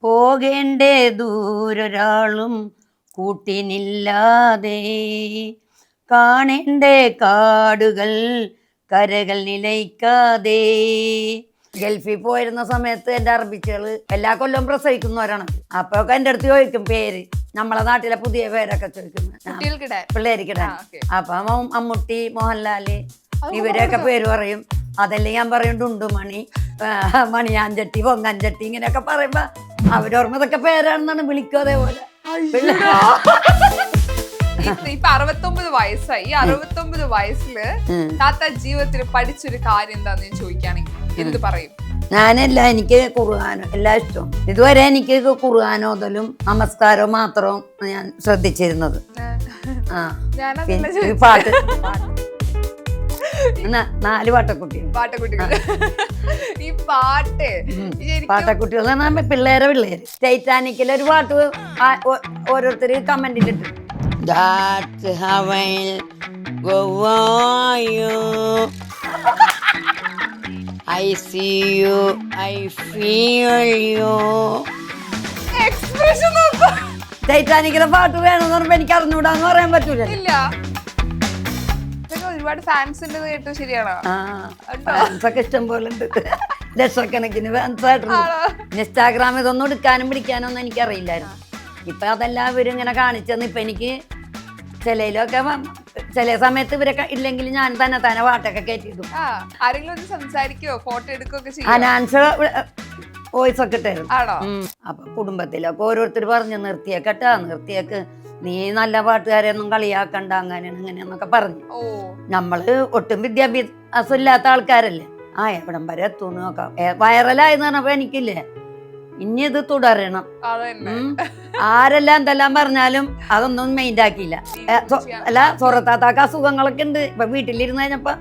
പോകേണ്ടേ ദൂരൊരാളും കൂട്ടിനില്ലാതെ, കാണേണ്ടേ കാടുകൾ കരകൾ നിലയ്ക്കാതെ. ഗൾഫിൽ പോയിരുന്ന സമയത്ത് എൻ്റെ അറബിച്ചുകൾ എല്ലാ കൊല്ലവും പ്രസവിക്കുന്നവരാണ്. അപ്പൊ ഒക്കെ എൻ്റെ അടുത്ത് ചോദിക്കും പേര്, നമ്മളെ നാട്ടിലെ പുതിയ പേരൊക്കെ ചോദിക്കുന്നത് പിള്ളേർക്കിടാൻ. അപ്പം മമ്മൂട്ടി, മോഹൻലാല് ഇവരെയൊക്കെ പേര് പറയും. അതല്ലേ ഞാൻ പറയും ഡുണ്ടുമണി, മണിയാഞ്ചട്ടി, പൊങ്ങാഞ്ചട്ടി ഇങ്ങനെയൊക്കെ പറയുമ്പോ അവരോർമ്മ ഇതൊക്കെ പേരാണെന്നാണ് വിളിക്കുക. അതേപോലെ ഇപ്പൊ 69 വയസ്സായി. ഈ 69 വയസ്സില് താത്ത ജീവിതത്തിൽ പഠിച്ചൊരു കാര്യം എന്താന്ന് ഞാൻ ചോദിക്കുകയാണെങ്കിൽ എന്ത് പറയും? ഞാനല്ല, എനിക്ക് ഖുർആനോ എല്ലാം ഇഷ്ടം. ഇതുവരെ എനിക്ക് ഖുർആനോദലും നമസ്കാരവും മാത്രം ഞാൻ ശ്രദ്ധിച്ചിരുന്നത്. പാട്ട് 4 പാട്ടക്കുട്ടികൾ. ഈ പാട്ട് പാട്ടക്കുട്ടികൾ എന്ന് പറഞ്ഞാൽ പിള്ളേര് ടൈറ്റാനിക്കിൽ ഒരു പാട്ട് ഓരോരുത്തർ കമന്റിലിട്ട്, That's how I'll go on you. I see you, I feel you. Expression നോക്കൂ. ടൈറ്റാനിക്കിലെ പാട്ട് വേണമെന്ന് പറയുമ്പോ എനിക്ക് അറിഞ്ഞൂടാന്ന് പറയാൻ പറ്റൂല. ഇല്ല, ഒരുപാട് ഫാൻസ് ഉണ്ട് കേട്ടു. ശരിയാണോ? ഫാൻസ് ഒക്കെ ഇഷ്ടം പോലെ ഉണ്ട്, ലക്ഷക്കണക്കിന് ഫാൻസ് ആയിട്ടുണ്ട്. ഇൻസ്റ്റാഗ്രാം ഇതൊന്നും എടുക്കാനും പിടിക്കാനും ഒന്നും എനിക്കറിയില്ലായിരുന്നു. ഇപ്പൊ അതെല്ലാം ഇവരിങ്ങനെ കാണിച്ചെന്ന്. ഇപ്പൊ എനിക്ക് ചിലയിലൊക്കെ ചില സമയത്ത് ഇവരൊക്കെ ഇല്ലെങ്കിൽ ഞാൻ തന്നെ പാട്ടൊക്കെ കയറ്റിയിടും. അനാൻസ് വോയിസ് ഒക്കെ ഇട്ടായിരുന്നു. അപ്പൊ കുടുംബത്തിലൊക്കെ ഓരോരുത്തർ പറഞ്ഞു നിർത്തിയേക്കട്ടാ, നിർത്തിയേക്ക്, നീ നല്ല പാട്ടുകാരെയൊന്നും കളിയാക്കണ്ട, അങ്ങനെയാണ് ഇങ്ങനെയെന്നൊക്കെ പറഞ്ഞു. നമ്മള് ഒട്ടും വിദ്യാഭ്യാസം ഇല്ലാത്ത ആൾക്കാരല്ലേ, എവിടം വരെ എത്തുന്നു നോക്കാം. വൈറലായെന്ന് പറഞ്ഞപ്പോ എനിക്കില്ലേ ഇനി ഇത് തുടരണം. ആരെല്ലാം എന്തെല്ലാം പറഞ്ഞാലും അതൊന്നും മൈൻഡ് ആക്കിയില്ല. അല്ല, സ്വറത്താത്താക്ക് അസുഖങ്ങളൊക്കെ ഉണ്ട്. ഇപ്പൊ വീട്ടിലിരുന്ന് കഴിഞ്ഞപ്പോ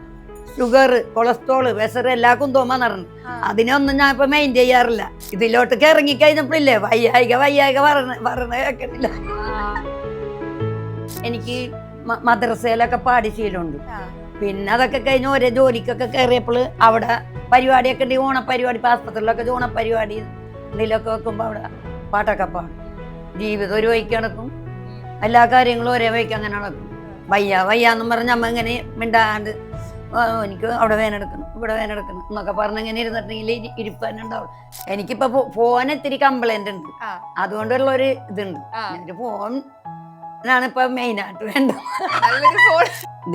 ഷുഗർ, കൊളസ്ട്രോള്, പ്രഷർ എല്ലാം കുന്തോമാ നടന്നു. അതിനൊന്നും ഞാൻ ഇപ്പൊ മൈൻഡ് ചെയ്യാറില്ല. ഇതിലോട്ടൊക്കെ ഇറങ്ങി കഴിഞ്ഞപ്പോഴില്ലേ വയ്യായിക പറഞ്ഞ കേൾക്കണില്ല. എനിക്ക് മദ്രസയിലൊക്കെ പാടി ശീലമുണ്ട്. പിന്നെ അതൊക്കെ കഴിഞ്ഞ് ഓരോ ജോലിക്കൊക്കെ കയറിയപ്പോൾ അവിടെ പരിപാടിയൊക്കെ ഉണ്ട്. ഓണപ്പരിപാടി, ആസ്പത്രിയിലൊക്കെ ഓണപ്പരിപാടി എന്തെങ്കിലുമൊക്കെ വെക്കുമ്പോ അവിടെ പാട്ടൊക്കെ പാടും. ജീവിതം ഒരു വഴിക്ക് നടക്കും, എല്ലാ കാര്യങ്ങളും ഒരേ വഴിക്ക് അങ്ങനെ നടക്കും. വയ്യാന്നും പറഞ്ഞ് നമ്മ ഇങ്ങനെ മിണ്ടാണ്ട് എനിക്ക് അവിടെ വേനെടുക്കണം, ഇവിടെ വേനെടുക്കണം എന്നൊക്കെ പറഞ്ഞ് ഇങ്ങനെ ഇരുന്നിട്ടുണ്ടെങ്കിൽ ഇരിപ്പ് തന്നെ ഉണ്ടാവും. എനിക്കിപ്പോ ഫോൺ ഇത്തിരി കംപ്ലൈന്റ് ഉണ്ട്, അതുകൊണ്ടുള്ളൊരു ഇതുണ്ട്. ഒരു ഫോൺ ഇപ്പൊ മെയിനായിട്ട് വേണ്ടത്.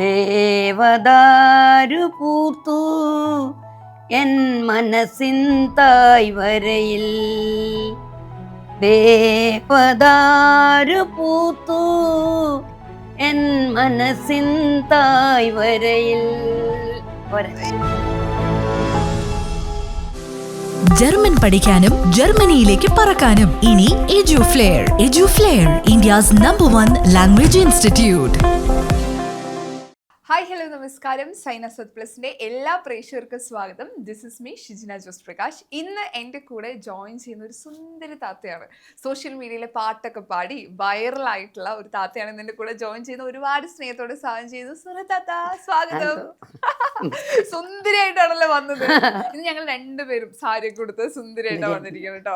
ദേവദാരു പൂത്തു എൻ മനസ്സിൻ തായ്വരയിൽ, ദേവദാരു പൂത്തു എൻ മനസ്സിൻ തായ്വരയിൽ. ജർമ്മൻ പഠിക്കാനും ജർമ്മനിയിലേക്ക് പറക്കാനും ഇനി Eduflair. India's #1 language institute. Hi, hello, നമസ്കാരം. സൈനസത് പ്ലസിന്റെ എല്ലാ പ്രേക്ഷകർക്കും സ്വാഗതം. This is me Shijina Jose Prakash. ഇന്ന് എൻ്റെ കൂടെ ജോയിൻ ചെയ്യുന്ന ഒരു സുന്ദരി താത്തയാണ്. സോഷ്യൽ മീഡിയയിലെ പാട്ടൊക്കെ പാടി വൈറലായിട്ടുള്ള ഒരു താത്തയാണ് എൻ്റെ കൂടെ ജോയിൻ ചെയ്യുന്ന. ഒരുപാട് സ്നേഹത്തോടെ സ്വാഗതം ചെയ്യുന്നു. സുന താത്ത, സ്വാഗതം. സുന്ദരിയായിട്ടാണല്ലോ വന്നത്. ഇന്ന് ഞങ്ങൾ രണ്ടുപേരും സാരി കൊടുത്ത് സുന്ദരിയായിട്ടാണ് വന്നിരിക്കുന്നത് കേട്ടോ.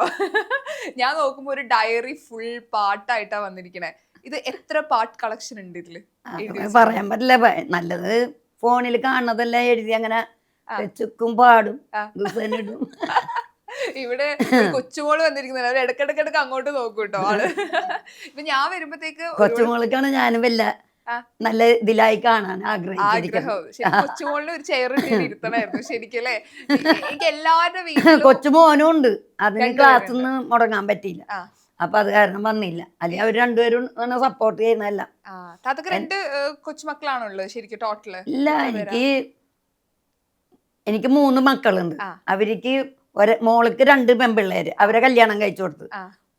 ഞാൻ നോക്കുമ്പോൾ ഒരു ഡയറി ഫുൾ പാട്ടായിട്ടാണ് വന്നിരിക്കണേ. ഇത് എത്ര പാട്ട് കളക്ഷൻ ഉണ്ട് ഇതില്? പറയാൻ പറ്റില്ല. നല്ലത് ഫോണിൽ കാണുന്നതെല്ലാം എഴുതി അങ്ങനെ വെച്ചുക്കും പാടും. ഇവിടെ കൊച്ചുമോള് വന്നിരിക്കുന്നത്, അവർ ഇടക്കിടക്കിടക്ക് അങ്ങോട്ട് നോക്കും കേട്ടോ ആള്. ഇപ്പൊ ഞാൻ വരുമ്പോഴത്തേക്ക് കൊച്ചുമോൾക്കാണ് ഞാനും വല്ല നല്ല ഇതിലായി കാണാൻ ആഗ്രഹം. കൊച്ചുമോളിന് ഒരു ചെയർ ഇരുത്തണായിരുന്നു ശരിക്കല്ലേ. എനിക്ക് എല്ലാവരുടെ വീട്ടിലും കൊച്ചുമോനും ഉണ്ട്, അതിന് ക്ലാസ് ഒന്നും മുടങ്ങാൻ പറ്റിയില്ല. അപ്പൊ അത് കാരണം വന്നില്ല. അല്ലെങ്കിൽ അവർ രണ്ടുപേരും സപ്പോർട്ട് ചെയ്യുന്നതല്ല. താത്തക്ക് 2 കൊച്ചുമക്കളാണുള്ളത് ശരിക്കും ടോട്ടല്? ഇല്ല, എനിക്ക് 3 മക്കളുണ്ട്. അവർക്ക് മോൾക്ക് 2 പെൺപിള്ളേര്, അവരെ കല്യാണം കഴിച്ചു കൊടുത്തു.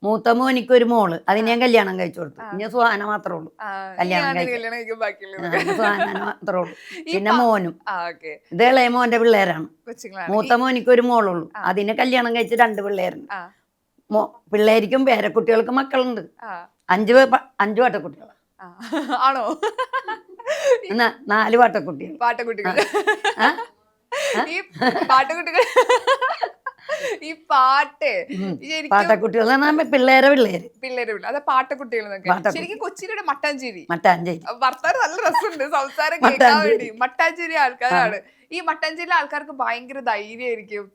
മൂത്ത മോനിക്ക് ഒരു മോള്, അതിന് ഞാൻ കല്യാണം കഴിച്ചു കൊടുത്തു. ഇനി സുഹാന മാത്രമേ ഉള്ളൂ കല്യാണം സുഹാന മാത്രമേ ഉള്ളൂ. പിന്നെ മോനും, ഇത് ഇളയ മോന്റെ പിള്ളേരാണ്. മൂത്ത മോനിക്ക് ഒരു മോളുള്ളൂ, അതിന് കല്യാണം കഴിച്ച് 2 പിള്ളേരുണ്ട്. പിള്ളേർക്കും പേരക്കുട്ടികൾക്കും മക്കളുണ്ട്. 5 പാട്ടക്കുട്ടികൾ ആണോ? 4 പാട്ടക്കുട്ടികൾ. പാട്ടക്കുട്ടികൾ ഈ പാട്ടക്കുട്ടികൾ ഈ പാട്ട് പാട്ടക്കുട്ടികൾ പിള്ളേരെ പിള്ളേര് അത് പാട്ടക്കുട്ടികൾ ശരിക്കും കൊച്ചിയിലൂടെ മട്ടാഞ്ചേരി ഭർത്താവ് നല്ല രസമുണ്ട് സംസാരം കേൾക്കാൻ വേണ്ടി. മട്ടാഞ്ചേരി ആൾക്കാരാണ്. ഈ മട്ടാഞ്ചേരിയിലെ ആൾക്കാർക്ക് ഭയങ്കര ധൈര്യമായിരിക്കും,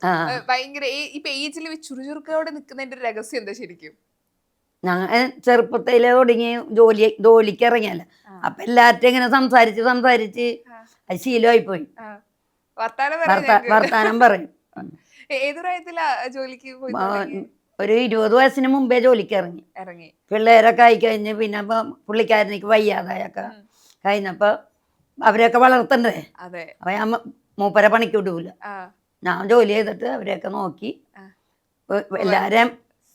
ഭയങ്കര ഇപ്പൊ ഏജിൽ ചുറുചുറുക്കോടെ നിൽക്കുന്നതിന്റെ ഒരു രഹസ്യം എന്താ ശരിക്കും? ഞങ്ങൾ ചെറുപ്പത്തിലെ തുടങ്ങി ജോലിക്ക് ഇറങ്ങിയല്ല, അപ്പൊ എല്ലാറ്റും ഇങ്ങനെ സംസാരിച്ച് അത് ശീലമായി പോയി. വർത്താനം പറയും. ഏത് പ്രായത്തിലാ ജോലിക്ക് പോയി? ഒരു 20 വയസ്സിന് മുമ്പേ ജോലിക്ക് ഇറങ്ങി. പിള്ളേരൊക്കെ ആയി കഴിഞ്ഞ് പിന്നെ പുള്ളിക്കാരനേക്ക് വയ്യാതായൊക്കെ കഴിഞ്ഞപ്പോ അവരെയൊക്കെ വളർത്തണ്ടേ. അപ്പൊ ഞാൻ മൂപ്പരെ പണിക്ക് വിടൂല, ഞാൻ ജോലി ചെയ്തിട്ട് അവരെയൊക്കെ നോക്കി എല്ലാരെയും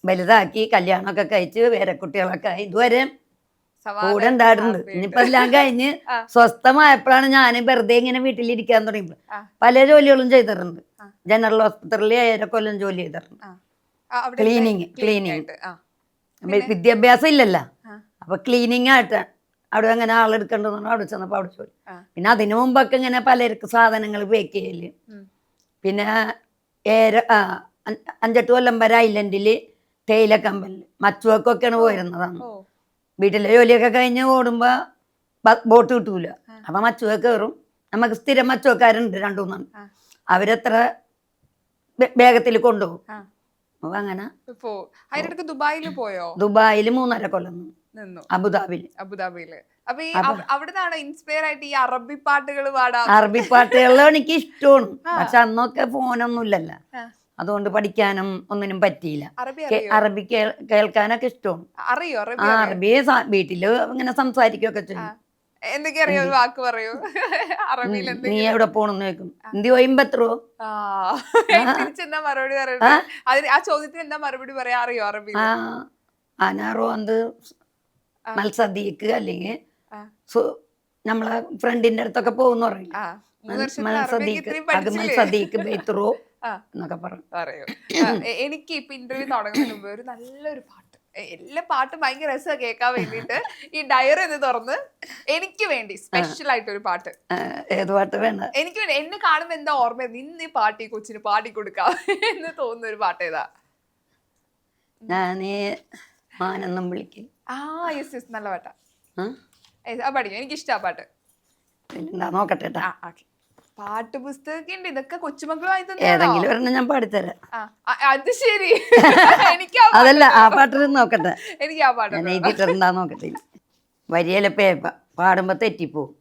വലുതാക്കി കല്യാണമൊക്കെ കഴിച്ച് വേറെ കുട്ടികളൊക്കെ ആയി ഇതുവരെ കൂടെ ഉണ്ടായിട്ടുണ്ട്. ഇനിയിപ്പോ എല്ലാം കഴിഞ്ഞ് സ്വസ്ഥമായപ്പോഴാണ് ഞാൻ വെറുതെ ഇങ്ങനെ വീട്ടിലിരിക്കാൻ തുടങ്ങിയപ്പോൾ പല ജോലികളും ചെയ്തിട്ടുണ്ട്. ജനറൽ ഹോസ്പിറ്റലിൽ 7 കൊല്ലം ജോലി ചെയ്തിട്ടുണ്ട്. ക്ലീനിങ് വിദ്യാഭ്യാസം ഇല്ലല്ലോ, അപ്പൊ ക്ലീനിങ് ആയിട്ട് അവിടെ അങ്ങനെ ആളെടുക്കണ്ടെന്ന് അവിടെ ചെന്നപ്പോ അവിടെ ജോലി. പിന്നെ അതിനു മുമ്പൊക്കെ ഇങ്ങനെ പലർക്ക് സാധനങ്ങൾ പേക്ക് ചെയ്യല്, പിന്നെ 5-8 കൊല്ലം വരെ ഐലൻഡില് തേയില കമ്പനിൽ മച്ചുവക്കൊക്കെയാണ് പോയിരുന്നതാണ്. വീട്ടിലെ ജോലിയൊക്കെ കഴിഞ്ഞ് ഓടുമ്പോ ബോട്ട് കിട്ടൂല, അപ്പൊ മച്ചുവ കയറും. നമുക്ക് സ്ഥിരം മച്ചുവക്കാരുണ്ട് 2-3, അവരെത്ര വേഗത്തിൽ കൊണ്ടുപോകും. അപ്പൊ അങ്ങനെ ദുബായിൽ പോയോ? ദുബായില് 3.5 കൊല്ലം നിന്നു. അബുദാബിയില്. അപ്പൊ ഈ അവിടുന്നാണ് ഇൻസ്പയർ ആയിട്ട് ഈ അറബി പാട്ടുകൾ പാടാം? അറബി പാട്ടുകൾ എനിക്ക് ഇഷ്ടമാണ്, പക്ഷെ അന്നൊക്കെ ഫോനൊന്നും ഇല്ലല്ലോ, അതുകൊണ്ട് പഠിക്കാനും ഒന്നിനും പറ്റിയില്ല. അറബി കേൾക്കാനൊക്കെ ഇഷ്ടമാണ്. അറബി വീട്ടില് ഇങ്ങനെ സംസാരിക്കുകയൊക്കെ ചെയ്യും. വാക്ക് പറയൂ. നീ എവിടെ പോണെന്ന് ചോദിക്കും, ഹിന്ദി കോയമ്പത്തൂർ. എന്താ മറുപടി പറയുന്നത്? ആ ചോദ്യത്തിന് എന്താ മറുപടി പറയാ? അറിയോ അറബി? അനാറോ അത് മത്സദീക്ക് അല്ലെങ്കിൽ നമ്മളെ ഫ്രണ്ടിന്റെ അടുത്തൊക്കെ പോകുന്ന പറയും. മത്സദീക്ക് ബൈത്തറോ എന്നൊക്കെ പറയും. എനിക്ക് ഇപ്പൊ ഇന്റർവ്യൂ തുടങ്ങുന്നതിന് മുമ്പ് ഒരു നല്ലൊരു പാട്ട്, എല്ലാ പാട്ടും ഭയങ്കര രസമാണ് കേൾക്കാൻ വേണ്ടിട്ട്. ഈ ഡയറി എന്ന് തുറന്ന് എനിക്ക് വേണ്ടി സ്പെഷ്യൽ ആയിട്ടൊരു പാട്ട്. ഏത് പാട്ട് വേണ്ട? എനിക്ക് വേണ്ടി എന്നെ കാണുമ്പോ എന്താ ഓർമ്മ, ഇന്ന് ഈ പാട്ട് ഈ കൊച്ചിന് പാടിക്കൊടുക്കാം എന്ന് തോന്നുന്ന ഒരു പാട്ട് ഏതാ? ഞാനേ മാനന്ദം വിളിക്കും. യെസ് നല്ല പാട്ടാ, പഠിക്കും. എനിക്ക് ഇഷ്ടം ആ പാട്ട്. നോക്കട്ടെ. പാട്ട് പുസ്തകമൊക്കെ ഉണ്ട്, ഇതൊക്കെ കൊച്ചുമക്കൾ വാങ്ങി തന്നെ. ഏതെങ്കിലും ഒരെണ്ണം ഞാൻ പാടിത്തരാം. അത് ശരി. എനിക്ക് അതല്ല, ആ പാട്ട് നോക്കട്ടെ. എനിക്ക് ആ പാട്ട് എഴുതിയിട്ടുണ്ടാ നോക്കട്ടെ. വരിയല്ല പാടുമ്പോ തെറ്റിപ്പോവും.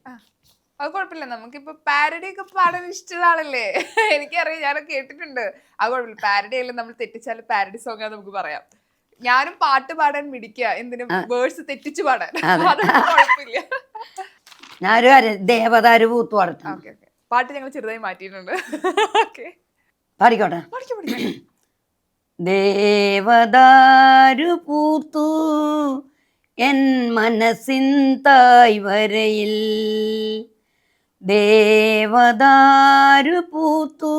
അത് കുഴപ്പമില്ല, നമുക്കിപ്പോ പാരഡി ഒക്കെ പാടാൻ ഇഷ്ടമുള്ള ആളല്ലേ. എനിക്കറിയാം, ഞാനൊക്കെ കേട്ടിട്ടുണ്ട്. അത് കുഴപ്പമില്ല, പാരഡി ആയാലും നമ്മൾ തെറ്റിച്ചാലും പാരഡി സോങ് നമുക്ക് പറയാം. ഞാനും പാട്ട് പാടാൻ മിടിക്കുക, എന്തിനും വേർഡ്സ് തെറ്റിച്ചു പാടാൻ. അതൊന്നും കുഴപ്പമില്ല. ഞാനൊരു ദേവദാരു പൂത്തു പാടട്ടെ. പാട്ട് ഞങ്ങൾ ചെറുതായി മാറ്റിയിട്ടുണ്ട്. പാടിക്കോട്ടെ. ദേവദാരു പൂത്തു എൻ മനസ്സിൻ തായ്വരയിൽ, ദേവദാരു പൂത്തു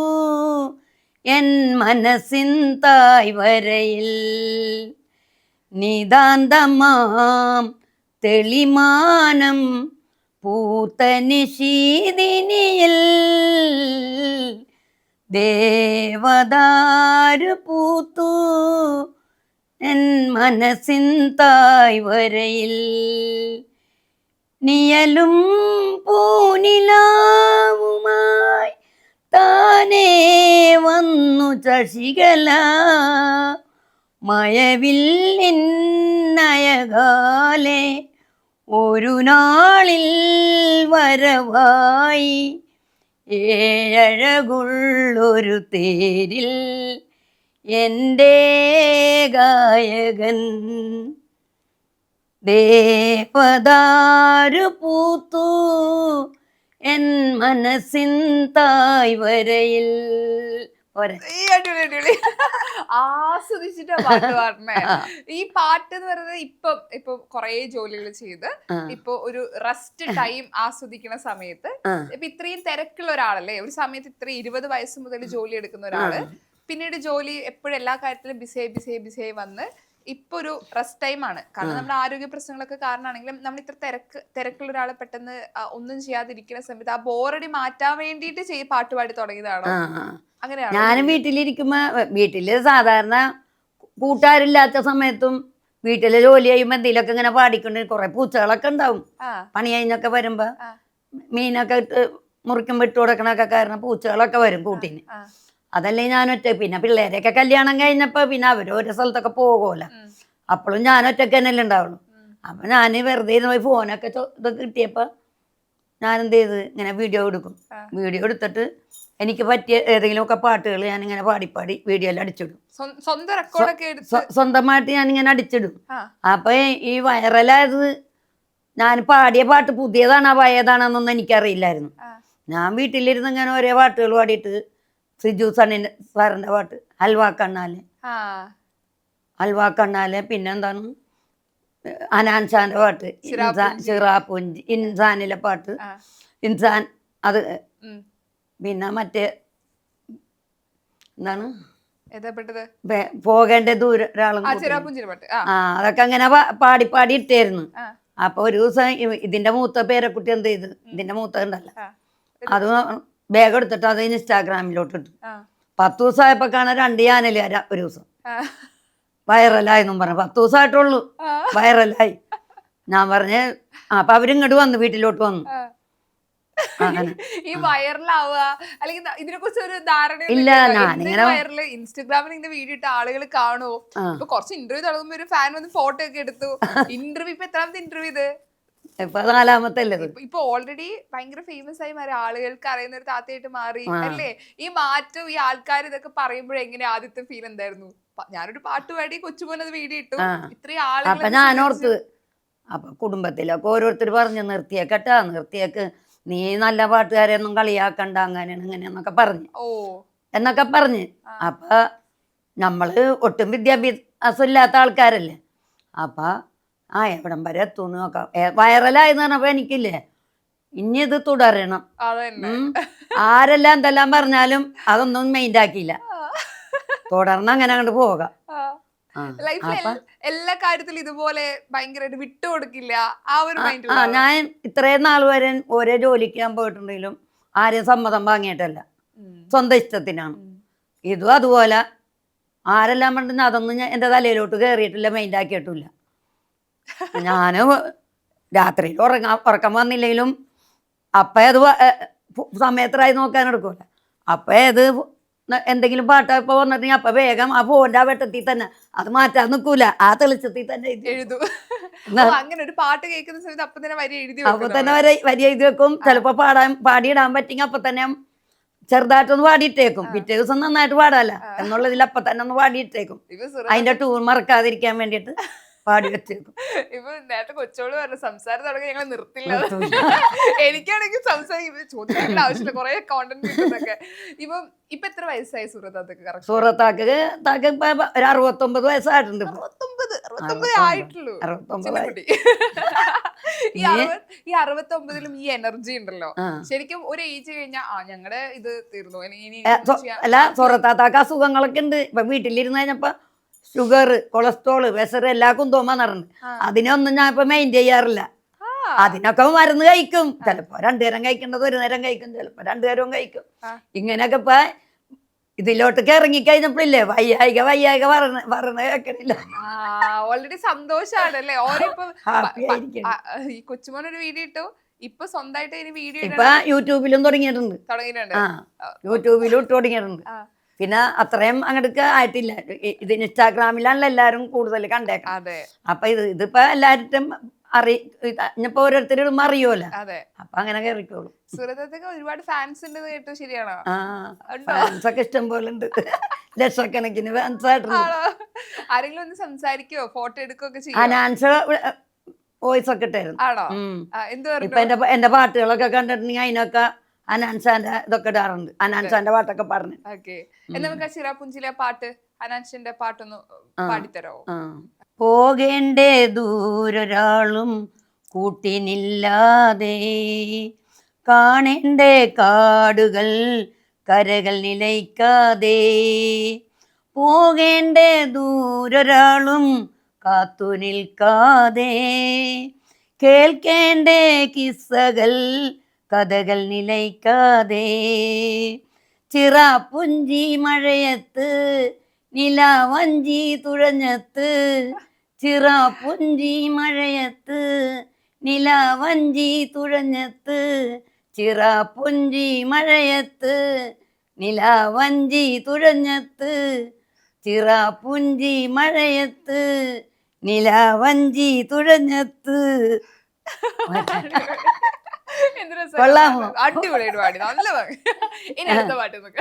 എൻ മനസ്സിൻ തായ്വരയിൽ, നിതാന്തമാം തെളിമാനം പൂത്ത നിശീതിനിയിൽ, ദേവദാരു പൂത്തു എൻ മനസ്സിൻ തായ്വരയിൽ, നിയലും പൂനിലാവുമായി താനേ വന്നു ശശികല, മഴവില്ലിൻ നയകാലെ ഒരു നാളിൽ വരവായി, ഏഴഴകുള്ളൊരു തേരിൽ എൻ്റെ ഗായകൻ, ദേവദാരു പൂത്തു എൻ മനസ്സിൻ തായ്വരയിൽ. ആസ്വദിച്ചിട്ടാ പാട്ട് പാടണേ. ഈ പാട്ട് എന്ന് പറയുന്നത് ഇപ്പൊ കൊറേ ജോലികൾ ചെയ്ത് ഇപ്പൊ ഒരു റെസ്റ്റ് ടൈം ആസ്വദിക്കുന്ന സമയത്ത് ഇപ്പൊ ഇത്രയും തിരക്കുള്ള ഒരാളല്ലേ, ഒരു സമയത്ത് ഇത്ര 20 വയസ്സ് മുതൽ ജോലി എടുക്കുന്ന ഒരാള് പിന്നീട് ജോലി എപ്പോഴും എല്ലാ കാര്യത്തിലും ബിസിയായി വന്ന് ഇപ്പൊ ഒരു റെസ്റ്റ് ടൈം ആണ്. കാരണം നമ്മുടെ ആരോഗ്യ പ്രശ്നങ്ങളൊക്കെ കാരണമാണെങ്കിലും നമ്മൾ ഇത്ര തിരക്കുള്ള ഒരാളെ പെട്ടെന്ന് ഒന്നും ചെയ്യാതിരിക്കുന്ന സമയത്ത് ആ ബോറടി മാറ്റാൻ വേണ്ടിയിട്ട് പാട്ടുപാടി തുടങ്ങിയതാണോ? അങ്ങനെയാണോ? ഞാനും വീട്ടിലിരിക്കുമ്പോ വീട്ടില് സാധാരണ കൂട്ടുകാരില്ലാത്ത സമയത്തും വീട്ടിലെ ജോലി ചെയ്യുമ്പോ എന്തെങ്കിലുമൊക്കെ ഇങ്ങനെ പാടിക്കൊണ്ട് കുറെ പൂച്ചകളൊക്കെ ഉണ്ടാവും. പണി കഴിഞ്ഞൊക്കെ വരുമ്പോ മീനൊക്കെ ഇട്ട് മുറിക്കുമ്പോ ഇട്ട് കൊടുക്കണൊക്കെ കാരണം പൂച്ചകളൊക്കെ വരും കൂട്ടിന്. അതല്ലേ ഞാൻ ഒറ്റ. പിന്നെ പിള്ളേരെയൊക്കെ കല്യാണം കഴിഞ്ഞപ്പോ പിന്നെ അവര് ഓരോ സ്ഥലത്തൊക്കെ പോകുമല്ലോ. അപ്പോഴും ഞാൻ ഒറ്റക്ക് തന്നെയല്ലേ ഉണ്ടാവുള്ളൂ. അപ്പൊ ഞാൻ വെറുതെ ഇരുന്ന് പോയി ഫോണൊക്കെ ഇതൊക്കെ കിട്ടിയപ്പോ ഞാൻ എന്ത് ചെയ്ത് ഇങ്ങനെ വീഡിയോ എടുക്കും. വീഡിയോ എടുത്തിട്ട് എനിക്ക് പറ്റിയ ഏതെങ്കിലുമൊക്കെ പാട്ടുകൾ ഞാനിങ്ങനെ പാടി വീഡിയോയിൽ അടിച്ചിടും. സ്വന്തമായിട്ട് ഞാനിങ്ങനെ അടിച്ചിടും. അപ്പൊ ഈ വൈറലായത് ഞാൻ പാടിയ പാട്ട് പുതിയതാണോ പഴയതാണെന്നൊന്നും എനിക്കറിയില്ലായിരുന്നു. ഞാൻ വീട്ടിലിരുന്ന് ഇങ്ങനെ ഓരോ പാട്ടുകൾ പാടിയിട്ട് സിജു സാറിന്റെ പാട്ട് ഹൽവാ കണ്ണാലെ പിന്നെന്താണ് അനാൻഷാന്റെ പാട്ട് ചിറാപ്പുഞ്ചി ഇൻസാനിലെ പാട്ട് ഇൻസാൻ അത് പിന്നെ മറ്റേ എന്താണ് പോകേണ്ട ദൂരം ഒരാളും അതൊക്കെ അങ്ങനെ പാടി ഇട്ടായിരുന്നു. അപ്പൊ ഒരു ദിവസം ഇതിന്റെ മൂത്ത പേരക്കുട്ടി എന്ത് ചെയ്ത് ഇതിന്റെ മൂത്ത ഉണ്ടല്ലോ അത് ബാഗ് എടുത്തിട്ട് അത് ഇൻസ്റ്റാഗ്രാമിലോട്ട് ഇട്ടു. 10 ദിവസമായപ്പോ കാണാൻ 2 ചാനല് ഒരു ദിവസം വൈറലായെന്നും പറഞ്ഞു. 10 ദിവസമായിട്ടുള്ളൂ വൈറലായി. ഞാൻ പറഞ്ഞ് അപ്പൊ അവരിങ്ങോട്ട് വന്നു, വീട്ടിലോട്ട് വന്നു. ഈ വൈറലാവുക അല്ലെങ്കിൽ ഇതിനെ കുറിച്ച് ഒരു ധാരണ ഇല്ല. ഞാനിങ്ങനെ വൈറല് ഇൻസ്റ്റഗ്രാമിൽ ഇങ്ങനെ വീഡിയോ ഇട്ട് ആളുകൾ കാണുമോ? ഇപ്പൊ കുറച്ച് ഇന്റർവ്യൂ തുടങ്ങുമ്പോ ഒരു ഫാൻ വന്ന് ഫോട്ടോ ഒക്കെ എടുത്തു. ഇന്റർവ്യൂ ഇപ്പൊ എത്രാമത്തെ ഇന്റർവ്യൂ ഇത്? ഇപ്പൊ 4ാമത്തെ അല്ലേ? ഇപ്പൊ ഓൾറെഡി ഭയങ്കര ഫേമസ് ആയി മാറി, ആളുകൾക്ക് അറിയുന്ന ഒരു താത്തയായിട്ട് മാറി അല്ലേ? ഈ മാറ്റം ഈ ആൾക്കാർ ഇതൊക്കെ പറയുമ്പോഴേ എങ്ങനെയാ ആദ്യത്തെ ഫീൽ എന്തായിരുന്നു? ഞാനൊരു പാട്ട് പാടി കൊച്ചുമോനത് വീഡിയോ ഇട്ടു, ഇത്രയും ആളുകൾ. അപ്പൊ ഞാനോർത്ത് അപ്പൊ കുടുംബത്തിലൊക്കെ ഓരോരുത്തർ പറഞ്ഞു നിർത്തിയേക്ക് നീ നല്ല പാട്ടുകാരെയൊന്നും കളിയാക്കണ്ട അങ്ങനെയാണ് ഇങ്ങനെയെന്നൊക്കെ എന്നൊക്കെ പറഞ്ഞ്. അപ്പൊ നമ്മള് ഒട്ടും വിദ്യാഭ്യാസം ഇല്ലാത്ത ആൾക്കാരല്ലേ. അപ്പൊ എവിടം വരെ എത്തുമെന്ന് നോക്കാം. വൈറലായെന്ന് പറഞ്ഞപ്പോ എനിക്കില്ലേ ഇനി ഇത് തുടരണം. ആരെല്ലാം എന്തെല്ലാം പറഞ്ഞാലും അതൊന്നും മൈൻഡ് ആക്കിയില്ല. തുടർന്ന് അങ്ങനെ അങ്ങോട്ട് പോകാം. ലൈഫിൽ എല്ലാ കാര്യത്തിലും ഇതുപോലെ ഭയങ്കരമായിട്ട് വിട്ടുകൊടുക്കില്ല ആ ഒരു മൈൻഡ്. ഞാൻ ഇത്രയും നാൾ വരെ ഓരോ ജോലിക്ക് ഞാൻ പോയിട്ടുണ്ടെങ്കിലും ആരെയും സമ്മതം വാങ്ങിയിട്ടല്ല, സ്വന്തം ഇഷ്ടത്തിനാണ്. ഇതും അതുപോലെ ആരെല്ലാം പറഞ്ഞ അതൊന്നും എന്റെ തലയിലോട്ട് കയറിയിട്ടില്ല, മൈൻഡ് ആക്കിയിട്ടില്ല. ഞാന് രാത്രിയിൽ ഉറക്കം വന്നില്ലെങ്കിലും അപ്പ അത് സമയത്തായി നോക്കാനെടുക്കൂല. അപ്പ അത് എന്തെങ്കിലും പാട്ടപ്പോ വന്നിട്ട് അപ്പൊ വേഗം ആ ഫോണിന്റെ ആ വെട്ടത്തിൽ തന്നെ അത് മാറ്റാൻ നിൽക്കൂല, ആ തെളിച്ചത്തിൽ തന്നെ എഴുതും. അങ്ങനെ ഒരു പാട്ട് കേൾക്കുന്ന സമയത്ത് അപ്പൊ തന്നെ വരി എഴുതി വെക്കും. ചിലപ്പോ പാടിയിടാൻ പറ്റിയെങ്കിൽ അപ്പൊ തന്നെ ചെറുതായിട്ടൊന്ന് പാടിയിട്ടേക്കും. പിറ്റേ ദിവസം നന്നായിട്ട് പാടാല്ല എന്നുള്ളതിൽ അപ്പൊ തന്നെ ഒന്ന് പാടിയിട്ടേക്കും. അതിന്റെ ടൂർ മറക്കാതിരിക്കാൻ വേണ്ടിയിട്ട് പാടി വെച്ചേക്കും. ഇപ്പൊ നേരത്തെ കൊച്ചോള് പറഞ്ഞു സംസാരം തുടങ്ങി ഞങ്ങൾ നിർത്തില്ല. എനിക്കാണെങ്കിൽ ചോദിക്കേണ്ട ആവശ്യമില്ല, കുറെ കോണ്ടന്റ് കിട്ടുന്നൊക്കെ. ഇപ്പൊ എത്ര വയസ്സായി സൂറത്താക്ക്? സൂറത്താക്ക് ഇപ്പൊ ഒരു 69 വയസ്സായിട്ടുണ്ട്. 69 ആയിട്ടുള്ളൂ. ഈ 69ലും ഈ എനർജി ഉണ്ടല്ലോ ശരിക്കും. ഒരു ഏജ് കഴിഞ്ഞാ ഞങ്ങളുടെ ഇത് തീർന്നു. അല്ല, സൂറത്താക്ക് അസുഖങ്ങളൊക്കെ ഉണ്ട്. ഇപ്പൊ വീട്ടിലിരുന്ന് കഴിഞ്ഞപ്പോ ഷുഗർ, കൊളസ്ട്രോള്, പ്രഷർ എല്ലാ കുന്തോമാന്ന് പറഞ്ഞിട്ടുണ്ട്. അതിനൊന്നും ഞാൻ ഇപ്പൊ മെയിൻ ചെയ്യാറില്ല. അതിനൊക്കെ മരുന്ന് കഴിക്കും. ചിലപ്പോ 2 നേരം കഴിക്കേണ്ടത് 1 നേരം കഴിക്കും, ചിലപ്പോ 2 നേരവും കഴിക്കും. ഇങ്ങനെയൊക്കെ ഇപ്പൊ ഇതിലോട്ടൊക്കെ ഇറങ്ങിക്കഴിഞ്ഞപ്പോഴില്ലേ വയ്യായിക പറഞ്ഞ കേൾക്കണില്ല. ഓൾറെഡി സന്തോഷാണല്ലേ. ഈ കൊച്ചുമോനൊരു വീഡിയോ ഇട്ടു, ഇപ്പൊ സ്വന്തമായിട്ട് വീഡിയോ ഇപ്പൊ യൂട്യൂബിലും തുടങ്ങിയിട്ടുണ്ട്. യൂട്യൂബിലും ഇട്ട് തുടങ്ങിയിട്ടുണ്ട്. പിന്നെ അത്രയും അങ്ങോട്ട് ആയിട്ടില്ല. ഇത് ഇൻസ്റ്റാഗ്രാമിലാണല്ലോ എല്ലാരും കൂടുതൽ കണ്ടേക്കാം. അപ്പൊ ഇതിപ്പോ എല്ലാരും ഇനിയിപ്പോ ഓരോരുത്തരും അറിയുമല്ലോ. അപ്പൊ അങ്ങനെ കയറിക്കോളും. സൂറത്തൊക്കെ ഒരുപാട് ഫാൻസ് ഉണ്ടെന്ന് കേട്ടു, ശരിയാണോ? ഫാൻസ് ഒക്കെ ഇഷ്ടം പോലെ ഉണ്ട്, ലക്ഷക്കണക്കിന് ഫാൻസ് ആയിട്ടുണ്ട്. ആരെങ്കിലും ഒന്ന് സംസാരിക്കോ, ഫോട്ടോ എടുക്കുകയൊക്കെ ചെയ്യോ? അനാൻസ് വോയിസ് ഒക്കെ ഇട്ടായിരുന്നു. ഇപ്പൊ എന്റെ പാട്ടുകളൊക്കെ കണ്ടിട്ടുണ്ടെങ്കിൽ അതിനൊക്കെ അനാൻസാന്റെ ഇതൊക്കെ ഇടാറുണ്ട്. അനാൻസാന്റെ പാട്ടൊക്കെ പറഞ്ഞു. നമുക്ക് ചിറാപ്പുഞ്ചിലെ പാട്ട്, അനാൻസിന്റെ പാട്ടൊന്ന് പാടിത്തരോ? പോകേണ്ടേ ദൂരൊരാളും കൂട്ടിനില്ലാതെ, കാണേണ്ടേ കാടുകൾ കരകൾ നിലയ്ക്കാതെ, പോകേണ്ടേ ദൂരൊരാളും കാത്തു നിൽക്കാതെ കേൾക്കേണ്ടേ കിസ്സകൾ കഥകൾ നിലയ്ക്കാതെ ചിറാപ്പുഞ്ചി മഴയത്ത് നിലാവഞ്ചി തുഴഞ്ഞത്ത് ചിറാപ്പുഞ്ചി മഴയത്ത് നിലാവഞ്ചി തുഴഞ്ഞത്ത് ചിറാപ്പുഞ്ചി മഴയത്ത് നിലാവഞ്ചി തുഴഞ്ഞത്ത് ചിറാപ്പുഞ്ചി മഴയത്ത് നിലാവഞ്ചി തുഴഞ്ഞത്ത്. കൊള്ളാമോ? അടിപൊളിയായിട്ട് പാടി, നല്ല പാടി. ഇനി അടുത്ത പാട്ട് നോക്ക.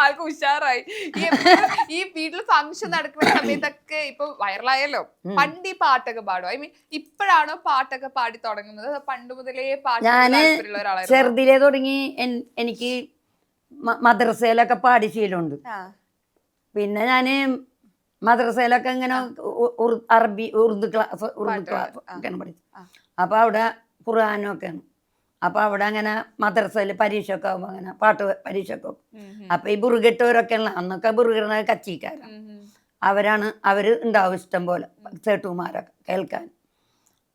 ആൾക്ക് ഉഷാറായി. ഈ വീട്ടിൽ ഫംഗ്ഷൻ നടക്കുന്ന സമയത്തൊക്കെ ഇപ്പൊ വൈറലായല്ലോ. പണ്ട് ഈ പാട്ടൊക്കെ പാടും, ഐ മീൻ ഇപ്പോഴാണോ പാട്ടൊക്കെ പാടി തുടങ്ങുന്നത്? പണ്ട് മുതലേ പാട്ട് താല്പര്യമുള്ള ഒരാളായിരുന്നു? ചെറുതിലേ തുടങ്ങി എനിക്ക് മദ്രസയിലൊക്കെ പാടി ശീലമുണ്ട്. പിന്നെ ഞാന് മദ്രസയിലൊക്കെ ഇങ്ങനെ അറബി ഉറുദു ക്ലാസ് ഒക്കെയാണ് പഠിച്ചത്. അപ്പൊ അവിടെ ഖുർആനും ഒക്കെയാണ്. അപ്പൊ അവിടെ അങ്ങനെ മദ്രസയില് പരീക്ഷ ഒക്കെ ആകുമ്പോ അങ്ങനെ പാട്ട് പരീക്ഷ ഒക്കെ വെക്കും. അപ്പൊ ഈ ബുറുകെട്ടവരൊക്കെ ഉള്ള അന്നൊക്കെ ബുറുകിടുന്ന കച്ചിക്കാരാണ്. അവര് ഉണ്ടാവും ഇഷ്ടം പോലെ ചേട്ടുമാരൊക്കെ കേൾക്കാൻ.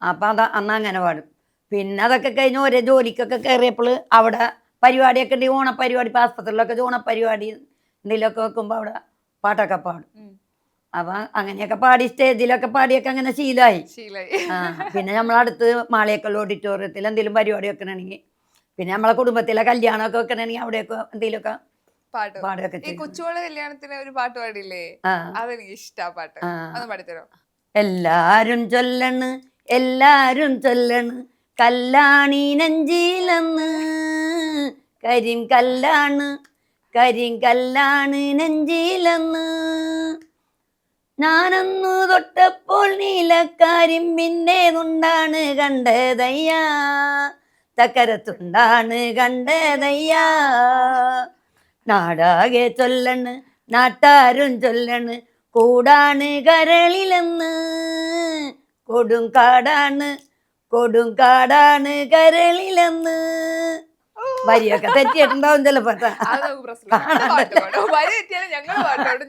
അപ്പൊ അന്ന് അങ്ങനെ പാടും. പിന്നെ അതൊക്കെ കഴിഞ്ഞ് ഓരോ ജോലിക്കൊക്കെ കയറിയപ്പോൾ അവിടെ പരിപാടിയൊക്കെ ഉണ്ടെങ്കിൽ ഓണപ്പരിപാടി, ഇപ്പം ആസ്പത്രിയിലൊക്കെ ഓണപ്പരിപാടി എന്തെങ്കിലുമൊക്കെ വെക്കുമ്പോൾ അവിടെ പാട്ടൊക്കെ പാടും. അപ്പൊ അങ്ങനെയൊക്കെ പാടി സ്റ്റേജിലൊക്കെ പാടിയൊക്കെ അങ്ങനെ ശീലമായി. പിന്നെ നമ്മളടുത്ത് മാളിയേക്കൽ ഓഡിറ്റോറിയത്തിൽ എന്തെങ്കിലും പരിപാടി വെക്കണമെങ്കിൽ, പിന്നെ നമ്മളെ കുടുംബത്തിലെ കല്യാണമൊക്കെ വെക്കണമെങ്കിൽ അവിടെയൊക്കെ എന്തെങ്കിലുമൊക്കെ പാടുകയൊക്കെ ചെയ്യും. കൊച്ചുമോളെ കല്യാണത്തിന് ഒരു പാട്ട് പാടില്ലേ, അതെനിക്ക് ഇഷ്ടാ പാട്ട്. അത് പാടിത്തരോ? എല്ലാരും ചൊല്ലണ് എല്ലാരും ചൊല്ലണ് കല്ലാണി നെഞ്ചിലെന്ന്, കരിങ്കല്ലാണ് കരിങ്കല്ലാണ് നെഞ്ചിലെന്ന്, ഞാനന്നു തൊട്ടപ്പോൾ നീലക്കരിമ്പിൻ്റെ തുണ്ടാണ് കണ്ടതയ്യാ, തക്കരത്തുണ്ടാണ് കണ്ടതയ്യാ. നാടാകെ ചൊല്ലണ് നാട്ടാരും ചൊല്ലണ് കൂടാണ് കരളിലെന്ന്, കൊടുങ്കാടാണ് കൊടുങ്കാടാണ് കരളിലെന്ന്. വരിയൊക്കെ തെറ്റിയിട്ടുണ്ടാവും ചിലപ്പോ.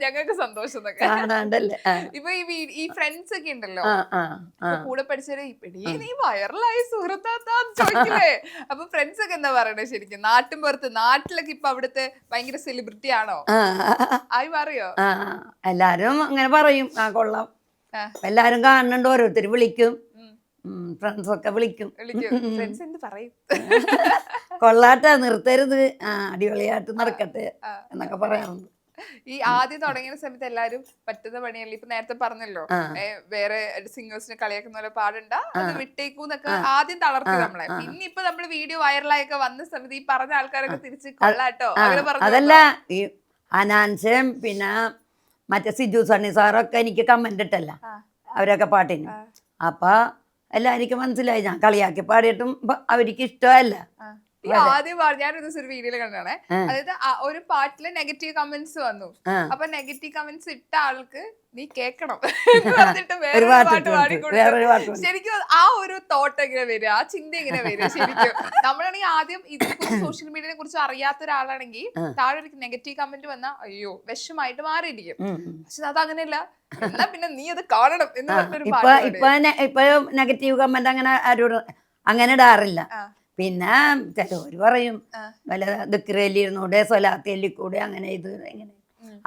ഞങ്ങൾക്ക് സന്തോഷം. കാണാണ്ടല്ലേ. ഇപ്പൊ ഈ ഫ്രണ്ട്സ് ഒക്കെ ഉണ്ടല്ലോ, കൂടെ പഠിച്ചവരെ നീ വൈറലായ സുഹൃത്താന്ന് ചോദിക്കില്ലേ? അപ്പൊ ഫ്രണ്ട്സ് ഒക്കെ എന്താ പറയണേ ശരിക്കും? നാട്ടും പുറത്ത് നാട്ടിലൊക്കെ ഇപ്പൊ അവിടുത്തെ ഭയങ്കര സെലിബ്രിറ്റി ആണോ ആയി പറയോ? എല്ലാരും അങ്ങനെ പറയും. കൊള്ളാം, എല്ലാരും കാണുന്നുണ്ട്, ഓരോരുത്തർ വിളിക്കും, ഫ്രണ്ട്സൊക്കെ വിളിക്കും. കൊള്ളാട്ടെ, നിർത്തരുത്, അടിപൊളിയായിട്ട് നടക്കട്ടെ എന്നൊക്കെ പറയാറുണ്ട്. ഈ ആദ്യം തുടങ്ങിയ സമയത്ത് എല്ലാരും പറ്റുന്ന പണിയല്ല, ഇപ്പൊ നേരത്തെ പറഞ്ഞല്ലോ വേറെ സിംഗേഴ്സിനെ കളിയാക്കുന്ന പോലെ പാടണ്ട, അത് വിട്ടേക്കൂന്നൊക്കെ ആദ്യം തളർത്തി നമ്മളെ. പിന്നെ ഇപ്പൊ നമ്മള് വീഡിയോ വൈറലായൊക്കെ വന്ന സമയത്ത് ഈ പറഞ്ഞ ആൾക്കാരൊക്കെ തിരിച്ച് കൊള്ളാട്ടോ അങ്ങനെ പറഞ്ഞു. അതല്ല, ഈ അനാൻസും പിന്നെ മറ്റേ സിജു സണ്ണി സാറൊക്കെ എനിക്ക് കമന്റ് ഇട്ടല്ല അവരൊക്കെ പാട്ടിന്. അപ്പൊ എല്ലാവർക്കും മനസ്സിലായി ഞാൻ കളിയാക്കി പാടിയിട്ടും അവർക്ക് ഇഷ്ടമല്ല. ആദ്യം ഞാനൊരു ദിവസം ഒരു വീഡിയോയിൽ കണ്ടാണേ, അതായത് ഒരു പാട്ടില് നെഗറ്റീവ് കമന്റ്സ് വന്നു. അപ്പൊ നെഗറ്റീവ് കമന്റ്സ് ഇട്ട ആൾക്ക് നീ കേക്കണം എന്ന് പറഞ്ഞിട്ട് വേറെ പാട്ട് പാടിക്കൊടുത്തു. ശരിക്കും ആ ഒരു തോട്ട് എങ്ങനെ വരിക, ആ ചിന്ത എങ്ങനെ വരിക? ശരിക്കും നമ്മളാണെങ്കിൽ ആദ്യം ഇതിനെ സോഷ്യൽ മീഡിയയെ കുറിച്ച് അറിയാത്ത ഒരാളാണെങ്കിൽ താഴെ ഒരു നെഗറ്റീവ് കമന്റ് വന്നാൽ അയ്യോ വിഷമായിട്ട് മാറിയിരിക്കും. പക്ഷെ അതങ്ങനെയല്ല, എന്നാ പിന്നെ നീ അത് കാണണം എന്ന് പറഞ്ഞൊരു പാട്ട്. ഇപ്പൊ നെഗറ്റീവ് കമന്റ് അങ്ങനെ ആരോട് അങ്ങനെ ഇടാറില്ല. പിന്നെ ചിലവര് പറയും വല്ല ദിക്റയിലിരുന്നൂടെ സ്വലാത്തിയല്ലിക്കൂടെ അങ്ങനെ ഇത് ഇങ്ങനെ,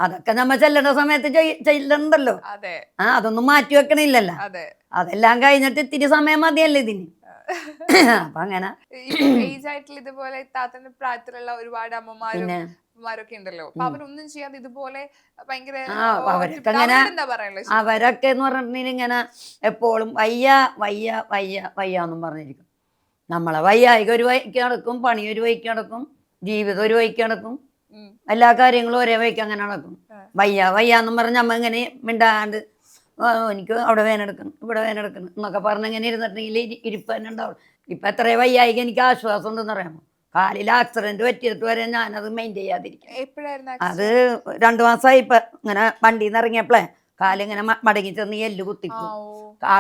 അതൊക്കെ നമ്മ ചെല്ലേണ്ട സമയത്ത് ചെല്ലണ്ടല്ലോ. അതൊന്നും മാറ്റി വെക്കണില്ലല്ലോ. അതെല്ലാം കഴിഞ്ഞിട്ട് ഇത്തിരി സമയം മതിയല്ലേ ഇതിന്. അപ്പൊ അങ്ങനെ ഏജ് ആയിട്ടുള്ള ഇതുപോലെ താത്തന്റെ പ്രായത്തിലുള്ള ഒരുപാട് അമ്മമാരൊക്കെ ഉണ്ടല്ലോ, അപ്പൊ അവരൊന്നും ചെയ്യാതെ ഇതുപോലെ ഭയങ്കര അവരൊക്കെ അങ്ങനെ, അവരൊക്കെ എന്ന് പറഞ്ഞിട്ടുണ്ടെങ്കിൽ ഇങ്ങനെ എപ്പോഴും വയ്യ വയ്യ വയ്യ വയ്യാന്നും പറഞ്ഞിരിക്കും. നമ്മളെ വയ്യായിക ഒരു വഴിക്ക് നടക്കും, പണി ഒരു വഴിക്ക് നടക്കും, ജീവിതം ഒരു വഴിക്ക് നടക്കും, എല്ലാ കാര്യങ്ങളും ഒരേ വഴിക്ക് അങ്ങനെ നടക്കും. വയ്യ വയ്യാന്നും പറഞ്ഞ് നമ്മ ഇങ്ങനെ മിണ്ടാണ്ട് എനിക്ക് അവിടെ വേനെടുക്കണം ഇവിടെ വേനെടുക്കണം എന്നൊക്കെ പറഞ്ഞ് ഇങ്ങനെ ഇരുന്നിട്ടുണ്ടെങ്കിൽ ഇരിപ്പ് തന്നെ ഉണ്ടാവും. ഇപ്പം എത്ര വയ്യായിക എനിക്ക് ആശ്വാസം ഉണ്ടെന്ന് അറിയാമോ? കാലിൽ ആക്സിഡന്റ് പറ്റിയിട്ട് വരെ ഞാനത് മെയിൻറ്റെയിൻ ചെയ്യാതിരിക്കും. അത് 2 മാസമായി. ഇപ്പം ഇങ്ങനെ വണ്ടിയിൽ നിന്ന് ഇറങ്ങിയപ്പോഴേ കാലിങ്ങനെ മടങ്ങി ചെന്ന് എല്ല് കുത്തിക്കും.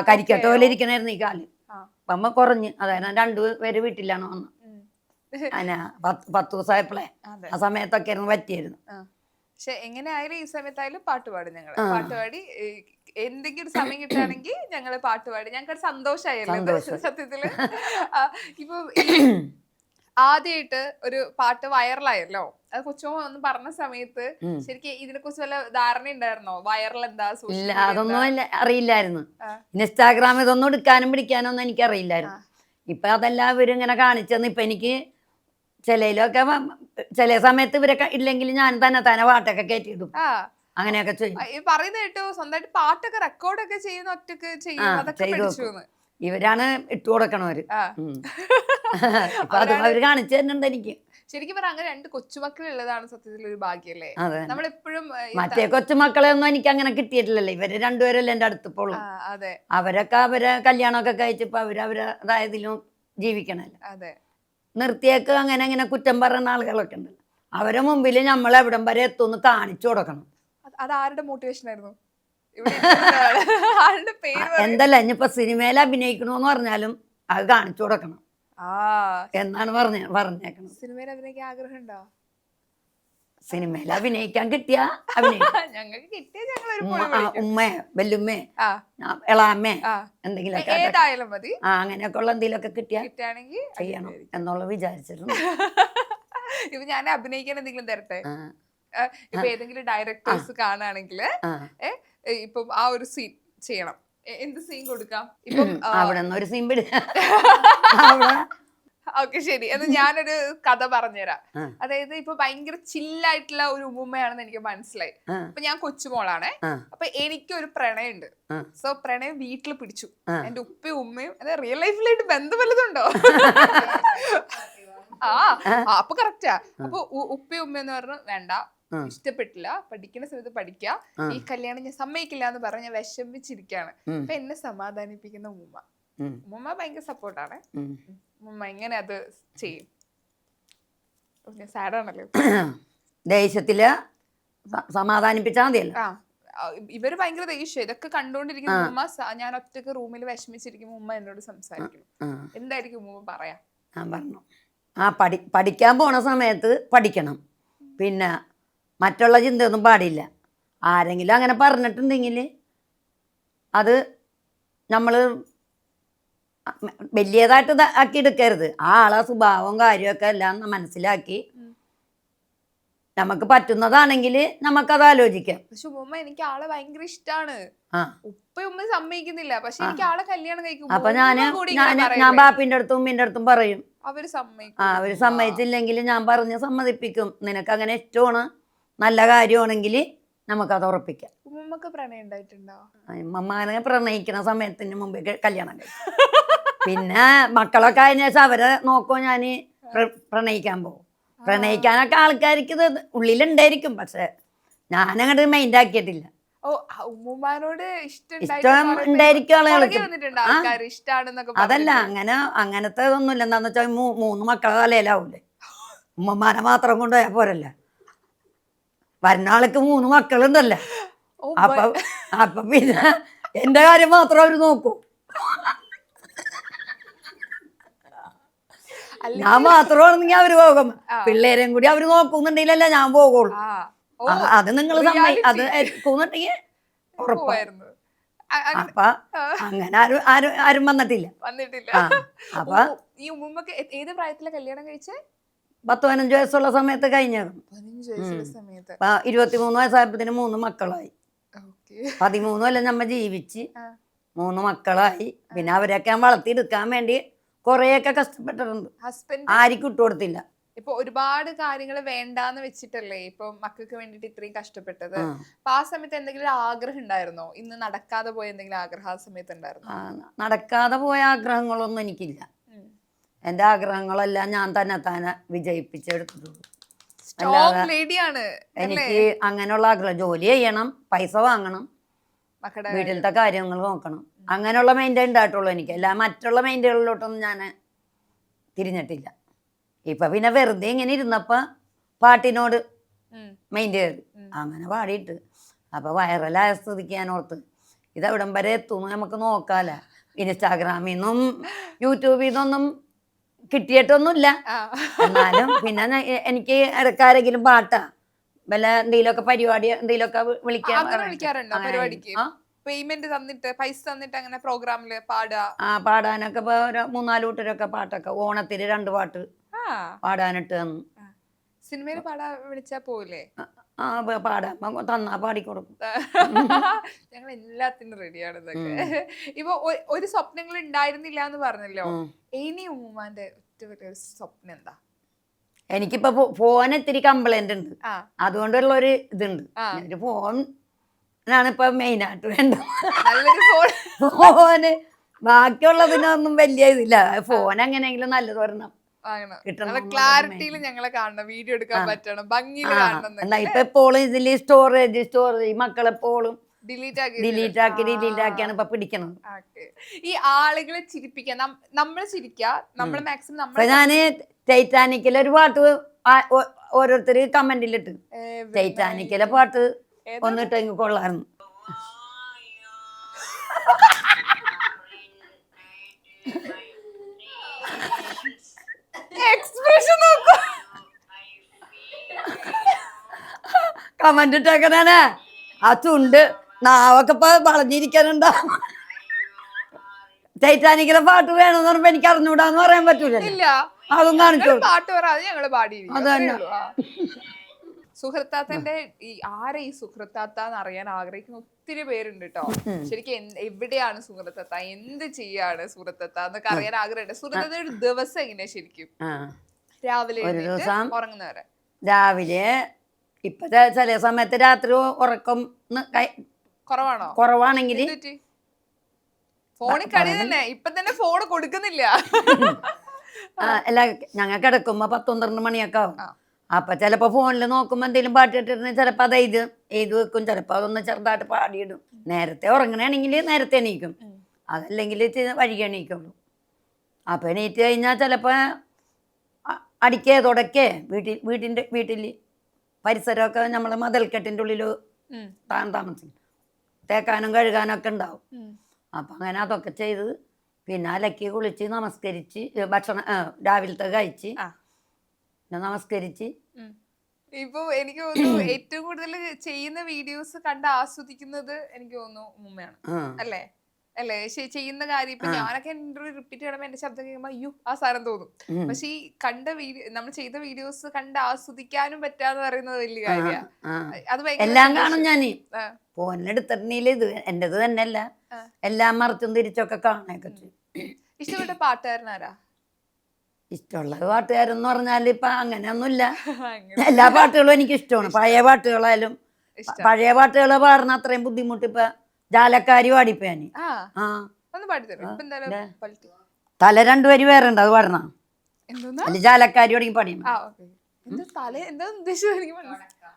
കരിക്കട്ട പോലെ ഇരിക്കണായിരുന്നു ഈ കാല്. അമ്മ കുറഞ്ഞ്, അതായത് 2 പേര് വീട്ടിലാണ് വന്നത്. അന 10 ദിവസമായപ്പോളേ ആ സമയത്തൊക്കെ ആയിരുന്നു പറ്റിയായിരുന്നു. പക്ഷെ എങ്ങനെ ആയാലും ഈ സമയത്തായാലും പാട്ട് പാടും ഞങ്ങള്. പാട്ട് പാടി എന്തെങ്കിലും ഒരു സമയം കിട്ടുകയാണെങ്കിൽ ഞങ്ങള് പാട്ട് പാടി ഞങ്ങൾക്ക് സന്തോഷമായല്ലോ സത്യത്തില്. ഇപ്പൊ ആദ്യമായിട്ട് ഒരു പാട്ട് വൈറലായല്ലോ, അത് കൊച്ചുമോ ഒന്ന് പറഞ്ഞ സമയത്ത് ശരിക്കും ഇതിനെ കുറിച്ച് വല്ല ധാരണ ഉണ്ടായിരുന്നോ? വൈറൽ എന്താ? ഇല്ല, അതൊന്നും അറിയില്ലായിരുന്നു. ഇൻസ്റ്റാഗ്രാം ഇതൊന്നും എടുക്കാനും പിടിക്കാനും ഒന്നും എനിക്ക് അറിയില്ലായിരുന്നു. ഇപ്പൊ അതെല്ലാം ഇവരിങ്ങനെ കാണിച്ചെന്ന്. ഇപ്പൊ എനിക്ക് ചിലയിലൊക്കെ ചില സമയത്ത് ഇവരൊക്കെ ഇല്ലെങ്കിൽ ഞാൻ തന്നെ പാട്ടൊക്കെ കയറ്റിയിടും, അങ്ങനെയൊക്കെ ചെയ്യും. പറയുന്നത് കേട്ടോ സ്വന്തമായിട്ട് പാട്ടൊക്കെ റെക്കോർഡൊക്കെ ചെയ്യുന്ന ഒറ്റക്ക് ചെയ്യും. ഇവരാണ് ഇട്ടു കൊടുക്കണവര്. ഇപ്പൊ അത് അവര് കാണിച്ചു തരുന്നുണ്ട് എനിക്ക്. ശരിക്കും പറഞ്ഞാൽ അങ്ങനെ രണ്ട് കൊച്ചുമക്കൾ ഉള്ളതാണ് സത്യത്തിൽ ഒരു ഭാഗ്യല്ലേ. നമ്മളെപ്പോഴും മറ്റേ കൊച്ചുമക്കളെ ഒന്നും എനിക്ക് അങ്ങനെ കിട്ടിയിട്ടില്ലല്ലോ. ഇവര് രണ്ടുപേരല്ലേ എന്റെ അടുത്തിപ്പോൾ. അവരൊക്കെ അവരെ കല്യാണമൊക്കെ കഴിച്ചപ്പോ അവരവരതായതിലും ജീവിക്കണല്ലോ. അതെ, നിർത്തിയേക്ക് അങ്ങനെ അങ്ങനെ കുറ്റം പറയുന്ന ആളുകളൊക്കെ ഉണ്ട്. അവരെ മുമ്പിൽ നമ്മൾ എവിടം വരെ എത്തുമെന്ന് കാണിച്ചു കൊടുക്കണം. അത് ആരുടെ മോട്ടിവേഷൻ ആയിരുന്നു? എന്തല്ല ഇനിയിപ്പൊ സിനിമയിൽ അഭിനയിക്കണോന്ന് പറഞ്ഞാലും അത് കാണിച്ചു കൊടുക്കണം എന്നാണ് പറഞ്ഞേക്കണം. സിനിമയിൽ അഭിനയിക്കാൻ ആഗ്രഹം ഉണ്ടോ? സിനിമയിൽ അഭിനയിക്കാൻ കിട്ടിയ ഞങ്ങൾക്ക് കിട്ടിയ ഉമ്മേ വല്ലുമ്മേ എളാമ്മേ എന്തെങ്കിലുമൊക്കെ ഏതായാലും മതി. അങ്ങനെയൊക്കെ ഉള്ള എന്തെങ്കിലുമൊക്കെ കിട്ടിയാണെങ്കിൽ ചെയ്യണം എന്നുള്ള വിചാരിച്ചിരുന്നു. ഇപ്പൊ ഞാൻ അഭിനയിക്കാൻ എന്തെങ്കിലും തരട്ടെ? ഇപ്പൊ ഏതെങ്കിലും ഡയറക്ടേഴ്സ് കാണുകയാണെങ്കിൽ ഇപ്പൊ ആ ഒരു സീൻ ചെയ്യണം, എന്ത് സീൻ കൊടുക്കാം? ഇപ്പം അവിടെ ഒരു സീൻ ഓക്കെ ശരി, എന്ന് ഞാനൊരു കഥ പറഞ്ഞുതരാം. അതായത് ഇപ്പൊ ഭയങ്കര ചില്ലായിട്ടുള്ള ഒരു ഉമ്മയാണെന്ന് എനിക്ക് മനസ്സിലായി. അപ്പൊ ഞാൻ കൊച്ചുമോളാണേ. അപ്പൊ എനിക്കൊരു പ്രണയമുണ്ട്. സോ പ്രണയം വീട്ടിൽ പിടിച്ചു. എന്റെ ഉപ്പയും ഉമ്മയും അതായത് റിയൽ ലൈഫിലായിട്ട് ബന്ധം വല്ലതുണ്ടോ? അപ്പൊ കറക്റ്റാ. അപ്പൊ ഉപ്പയും ഉമ്മയെന്ന് പറഞ്ഞു വേണ്ട, ഇഷ്ടപ്പെട്ടില്ല, പഠിക്കുന്ന സമയത്ത് പഠിക്ക, ഈ കല്യാണം ഞാൻ സമ്മതിക്കില്ല എന്ന് പറഞ്ഞ് ഞാൻ വിഷമിച്ചിരിക്കാണ്. അപ്പൊ എന്നെ സമാധാനിപ്പിക്കുന്ന ഉമ്മ ഭയങ്കര സപ്പോർട്ടാണ്. ഉമ്മ എങ്ങനെ അത് ചെയ്യും? സാഡാണല്ലോ. ദേഷ്യത്തില് സമാധാനിപ്പിച്ചാൽ മതിയല്ലോ. ഇവര് ഭയങ്കര ദേഷ്യം. ഇതൊക്കെ കണ്ടോണ്ടിരിക്കുന്ന ഉമ്മ, ഞാൻ ഒറ്റക്ക് റൂമിൽ വിഷമിച്ചിരിക്കുമ്പോ ഉമ്മ എന്നോട് സംസാരിക്കണം. എന്തായിരിക്കും ഉമ്മ പറയാ? ഞാൻ പറഞ്ഞു പഠിക്കാൻ പോണ സമയത്ത് പഠിക്കണം, പിന്നെ മറ്റുള്ള ചിന്തയൊന്നും പാടില്ല. ആരെങ്കിലും അങ്ങനെ പറഞ്ഞിട്ടുണ്ടെങ്കിൽ അത് നമ്മൾ വലിയതായിട്ട് ആക്കി എടുക്കരുത്. ആ ആളെ സ്വഭാവവും കാര്യമൊക്കെ എല്ലാം മനസ്സിലാക്കി നമുക്ക് പറ്റുന്നതാണെങ്കിൽ നമുക്കത് ആലോചിക്കാം. പക്ഷെ ഉമ്മ എനിക്ക് ആളെ ഭയങ്കര ഇഷ്ടമാണ്, ഉപ്പ സമ്മതിക്കുന്നില്ല, പക്ഷെ എനിക്ക് ആളെ കല്യാണം കഴിക്കും. അപ്പൊ ഞാൻ ബാപ്പിന്റെ അടുത്തും ഉമ്മിന്റെ അടുത്തും പറയും. അവര് സമ്മതിച്ചില്ലെങ്കിൽ ഞാൻ പറഞ്ഞ് സമ്മതിപ്പിക്കും. നിനക്ക് അങ്ങനെ ഇഷ്ടമാണ്, നല്ല കാര്യമാണെങ്കിൽ നമുക്കത് ഉറപ്പിക്കാം. ഉമ്മക്ക് പ്രണയം ഉണ്ടായിട്ടുണ്ടോ? ഉമ്മമാനെ പ്രണയിക്കുന്ന സമയത്തിന് മുമ്പേ കല്യാണം കഴിക്കും. പിന്നെ മക്കളൊക്കെ അതിന് ശേഷം അവരെ നോക്കോ ഞാൻ പ്രണയിക്കാൻ പോകും. പ്രണയിക്കാനൊക്കെ ആൾക്കാർക്ക് ഇത് ഉള്ളിലുണ്ടായിരിക്കും, പക്ഷെ ഞാനങ്ങോട്ട് മൈൻഡ് ആക്കിയിട്ടില്ല. ഇഷ്ടം ഉണ്ടായിരിക്കും ആളുകൾക്ക്. അതല്ല അങ്ങനത്തെ ഇതൊന്നുമില്ല. എന്താന്ന് വെച്ചാൽ 3 മക്കളെ തലയിലാവൂലേ, ഉമ്മമാനെ മാത്രം കൊണ്ടുപോയാൽ പോരല്ല. വരുന്ന ആൾക്ക് 3 മക്കളുണ്ടല്ലോ. അപ്പൊ പിന്നെ എന്റെ കാര്യം മാത്രം അവര് നോക്കൂ. ഞാൻ മാത്രമാണെന്നെങ്കിൽ അവര് പോകും. പിള്ളേരെയും കൂടി അവര് നോക്കുന്നുണ്ടെങ്കിലല്ലേ ഞാൻ പോകുള്ളൂ. അത് നിങ്ങൾ അത് കൂന്നുണ്ടെങ്കിൽ ഉറപ്പായിരുന്നു. അപ്പൊ അങ്ങനെ ആരും വന്നിട്ടില്ല. അപ്പൊ ഈ ഉമ്മക്ക് ഏത് പ്രായത്തിലെ കല്യാണം കഴിച്ചേ? 10-15 വയസ്സുള്ള സമയത്ത് കഴിഞ്ഞത്. 23 വയസ്സായപ്പത്തിന് 3 മക്കളായി. 13 കൊല്ലം നമ്മ ജീവിച്ച് 3 മക്കളായി. പിന്നെ അവരൊക്കെ ഞാൻ വളർത്തിയെടുക്കാൻ വേണ്ടി കൊറേയൊക്കെ കഷ്ടപ്പെട്ടിട്ടുണ്ട്. ആർക്കും ഇട്ടു കൊടുത്തില്ല. ഇപ്പൊ ഒരുപാട് കാര്യങ്ങൾ വേണ്ടാന്ന് വെച്ചിട്ടല്ലേ ഇപ്പൊ മക്കൾക്ക് വേണ്ടിട്ട് ഇത്രയും കഷ്ടപ്പെട്ടത്. അപ്പൊ ആ സമയത്ത് എന്തെങ്കിലും ആഗ്രഹം ഉണ്ടായിരുന്നോ? ഇന്ന് നടക്കാതെ പോയ എന്തെങ്കിലും ആഗ്രഹം ആ സമയത്ത് ഉണ്ടായിരുന്നോ? നടക്കാതെ പോയ ആഗ്രഹങ്ങളൊന്നും എനിക്കില്ല. എന്റെ ആഗ്രഹങ്ങളെല്ലാം ഞാൻ തന്നെ വിജയിപ്പിച്ചെടുത്തിട്ടുള്ളൂ. എനിക്ക് അങ്ങനെയുള്ള ആഗ്രഹം, ജോലി ചെയ്യണം, പൈസ വാങ്ങണം, വീട്ടിലത്തെ കാര്യങ്ങൾ നോക്കണം, അങ്ങനെയുള്ള മൈൻഡേ ഉണ്ടായിട്ടുള്ളൂ എനിക്ക്. അല്ല മറ്റുള്ള മൈൻഡുകളിലോട്ടൊന്നും ഞാൻ തിരിഞ്ഞിട്ടില്ല. ഇപ്പൊ പിന്നെ വെറുതെ ഇങ്ങനെ ഇരുന്നപ്പോ പാട്ടിനോട് മൈൻഡ് കയറി, അങ്ങനെ പാടിയിട്ട് അപ്പൊ വൈറലായ സ്ഥിതിക്ക് ഞാൻ ഓർത്ത് ഇതെവിടം വരെ എത്തുന്നു നമുക്ക് നോക്കാല. ഇൻസ്റ്റാഗ്രാമിൽ നിന്നും യൂട്യൂബിൽ നിന്നൊന്നും കിട്ടിയിട്ടൊന്നുമില്ല. എന്നാലും പിന്നെ എനിക്ക് ഇടക്കാരെങ്കിലും പാട്ടാ വല്ല എന്തെങ്കിലുമൊക്കെ പരിപാടി എന്തെങ്കിലുമൊക്കെ വിളിക്കാൻ പേയ്മെന്റ് തന്നിട്ട് പൈസ തന്നിട്ട് അങ്ങനെ പ്രോഗ്രാമില് പാടുക? പാടാനൊക്കെ ഇപ്പൊ ഒരു 3-4 കൂട്ടരൊക്കെ പാട്ടൊക്കെ ഓണത്തിന് 2 പാട്ട് പാടാനിട്ട് തന്നു. സിനിമയിൽ പാടാ വിളിച്ചാ പോവില്ലേ? പാടാൻ തന്നാ പാടിക്കൊടുക്കും. ഞങ്ങൾ എല്ലാത്തിനും റെഡിയാണ് ഇതൊക്കെ. ഇപ്പൊ ഒരു സ്വപ്നങ്ങൾ ഉണ്ടായിരുന്നില്ല എന്ന് പറഞ്ഞല്ലോ, ഇനി ഉമ്മാന്റെ ഒറ്റ വലിയ സ്വപ്നം എന്താ? എനിക്കിപ്പോ ഫോൺ ഇത്തിരി കംപ്ലൈന്റ് ഉണ്ട്, അതുകൊണ്ടുള്ള ഒരു ഇതുണ്ട്. ഒരു ഫോണാണ് ഇപ്പൊ മെയിൻ ആയിട്ട് വേണ്ടത്. ഫോണ് ബാക്കിയുള്ളതിനൊന്നും വലിയ ഇതില്ല. ഫോൺ എങ്ങനെയെങ്കിലും നല്ലത് വരണം, ക്ലാരിറ്റിയിൽ ഞങ്ങളെ കാണണം, വീഡിയോ എടുക്കാൻ പറ്റണം, ഭംഗിയിൽ കാണണം. ഇപ്പൊ എപ്പോഴും ഇതില് സ്റ്റോറേജ് മക്കളെപ്പോഴും ഡിലീറ്റ് ആക്കിയാണ് ഇപ്പൊ പിടിക്കണം. ഈ ആളുകളെ ചിരിപ്പിക്കാൻ നമ്മൾ ചിരിക്കുക, നമ്മൾ മാക്സിമം. ഞാന് ടൈറ്റാനിക്കിലെ ഒരു പാട്ട് ഓരോരുത്തര് കമന്റിലിട്ട്, ടൈറ്റാനിക്കിലെ പാട്ട് ഒന്നിട്ടെങ്കിൽ കൊള്ളായിരുന്നു. എക്സ്പ്രഷൻ നോക്കൂ, കമന്റ് ഇട്ടേക്കണേ. ആ ചുണ്ട് നാവൊക്കെ ഇപ്പൊ വളഞ്ഞിരിക്കാനുണ്ടാവും. ടൈറ്റാനിക്കിലെ പാട്ട് വേണമെന്ന് പറയുമ്പോ എനിക്ക് അറിഞ്ഞൂടാന്ന് പറയാൻ പറ്റൂല. അതും കാണിച്ചു പാട്ട് പറയാതെ ഞങ്ങള് പാടി. സുഹൃത്താത്തന്റെ ഈ സുഹൃത്താത്ത എന്ന് അറിയാൻ ആഗ്രഹിക്കുന്ന ഒത്തിരി പേരുണ്ട് കേട്ടോ. ശരിക്കും എവിടെയാണ് സുഹൃത്താത്ത, എന്ത് ചെയ്യാണ് സുഹൃത്താത്ത എന്നൊക്കെ അറിയാൻ ആഗ്രഹമുണ്ട്. സുഹൃത്താത്ത ഒരു ദിവസം എങ്ങനെയാ ശരിക്കും? രാവിലെ ഉറങ്ങുന്നവരെ രാവിലെ ഇപ്പത്തെ ചില സമയത്ത് രാത്രി ഉറക്കം കുറവാണെങ്കിൽ ഫോണിൽ കളി തന്നെ. ഇപ്പൊ തന്നെ ഫോൺ കൊടുക്കുന്നില്ല. അല്ല, ഞങ്ങൾ കിടക്കുമ്പോ 10-12 മണിയൊക്കെ ആവും. അപ്പൊ ചിലപ്പോ ഫോണിൽ നോക്കുമ്പോ എന്തെങ്കിലും പാട്ട് ഇട്ടിരുന്ന ചിലപ്പോ അത് എഴുതി വെക്കും, ചിലപ്പോ അതൊന്ന് ചെറുതായിട്ട് പാടിയിടും. നേരത്തെ ഉറങ്ങണമെങ്കിൽ നേരത്തെ എണീക്കും, അതല്ലെങ്കിൽ വൈകി എണീക്കുള്ളൂ. അപ്പൊ എണീറ്റ് കഴിഞ്ഞാൽ ചിലപ്പോ അടിക്കേ തുടക്കേ വീട്ടിൽ പരിസരമൊക്കെ നമ്മള് മതിൽക്കെട്ടിൻ്റെ ഉള്ളിൽ താമസിക്കും, തേക്കാനും കഴുകാനൊക്കെ ഉണ്ടാവും. അപ്പം അങ്ങനെ അതൊക്കെ ചെയ്ത് പിന്നെ അലക്കി കുളിച്ച് നമസ്കരിച്ച് ഭക്ഷണം രാവിലത്തെ കഴിച്ച് പിന്നെ നമസ്കരിച്ച്. ഇപ്പൊ എനിക്ക് തോന്നുന്നു ഏറ്റവും കൂടുതൽ ചെയ്യുന്ന വീഡിയോസ് കണ്ട് ആസ്വദിക്കുന്നത് എനിക്ക് തോന്നുന്നു ഉമ്മയാണ്, അല്ലേ? ചെയ്യുന്ന കാര്യം ഇപ്പൊ ഞാനൊക്കെ ഇന്റർവ്യൂ റിപ്പീറ്റ് ചെയ്യുമ്പോ എന്റെ ശബ്ദം കേൾക്കുമ്പോ അയ്യോ ആ സാധനം തോന്നും. പക്ഷെ ഈ നമ്മൾ ചെയ്ത വീഡിയോസ് കണ്ട് ആസ്വദിക്കാനും പറ്റാന്ന് പറയുന്നത് വലിയ കാര്യമാണ്. അത് എല്ലാം കാണും ഞാന് ഫോണിലെടുത്തിട്ടുണ്ടെങ്കിൽ ഇത് എന്റേത് തന്നെയല്ല, എല്ലാം മറിച്ചും തിരിച്ചൊക്കെ കാണാനൊക്കെ ചെയ്യും. ഇഷ്ടപ്പെട്ട പാട്ടുകാരനാരാ? ഇഷ്ടമുള്ള പാട്ടുകാരെന്ന് പറഞ്ഞാൽ ഇപ്പൊ അങ്ങനെയൊന്നുമില്ല, എല്ലാ പാട്ടുകളും എനിക്ക് ഇഷ്ടമാണ്. പഴയ പാട്ടുകളായാലും പഴയ പാട്ടുകൾ പാടുന്ന അത്രയും ബുദ്ധിമുട്ട് ഇപ്പൊ ജാലക്കാരി പാടിപ്പോയാന്. തല 2 വരി വേറെ ഉണ്ട്, അത് പാടണ അല്ല ജാലക്കാരി തുടങ്ങി പാടിയ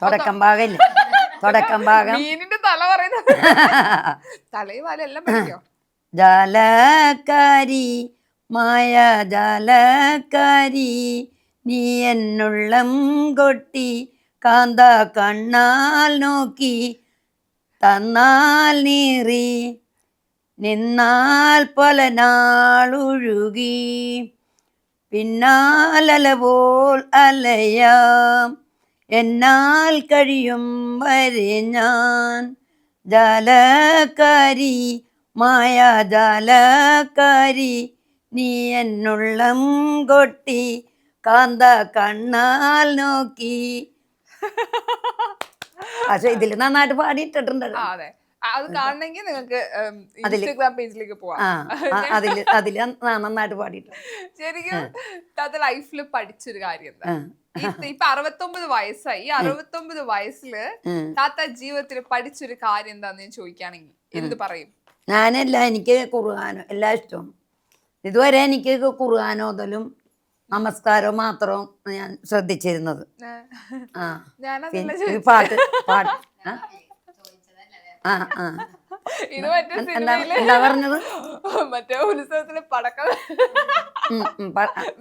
തുടക്കം ഭാഗം തുടക്കം ഭാഗം ജാലക്കാരി മായ ജാലക്കാരി നീ എന്നുള്ളം കൊട്ടി കാന്ത കണ്ണാൽ നോക്കി തന്നാൽ നീറി നിന്നാൽ പല നാളൊഴുകി പിന്നാലല പോൽ അലയാം എന്നാൽ കഴിയും വരെ ഞാൻ ജാലക്കാരി മായ ജാലക്കാരി നീ എന്നുള്ളം കൊട്ടി കാന്ത കണ്ണാൽ നോക്കി. പക്ഷെ ഇതില് നന്നായിട്ട് പാടിയിട്ടിട്ടുണ്ട്. അത് കാണണമെങ്കിൽ നിങ്ങൾക്ക് ഇൻസ്റ്റാഗ്രാം പേജിലേക്ക് പോവാം. അതില് നന്നായിട്ട് പാടിയിട്ടുണ്ട്. ശരിക്കും താത്ത ലൈഫിൽ പഠിച്ചൊരു കാര്യം എന്താ? ഇപ്പൊ 69 വയസ്സായി. ഈ 69 വയസ്സില് താത്ത ജീവിതത്തിൽ പഠിച്ചൊരു കാര്യം എന്താന്ന് ഞാൻ ചോദിക്കുകയാണെങ്കിൽ എന്ത് പറയും? എനിക്ക് ഖുർആനോ എല്ലാം ഇഷ്ടമാണ്. ഇതുവരെ എനിക്ക് ഖുർആനോദലും നമസ്കാരവും മാത്രം ഞാൻ ശ്രദ്ധിച്ചിരുന്നത്. പാട്ട് എന്താ പറഞ്ഞത്? മറ്റേ ഉത്സവത്തില് പടക്കം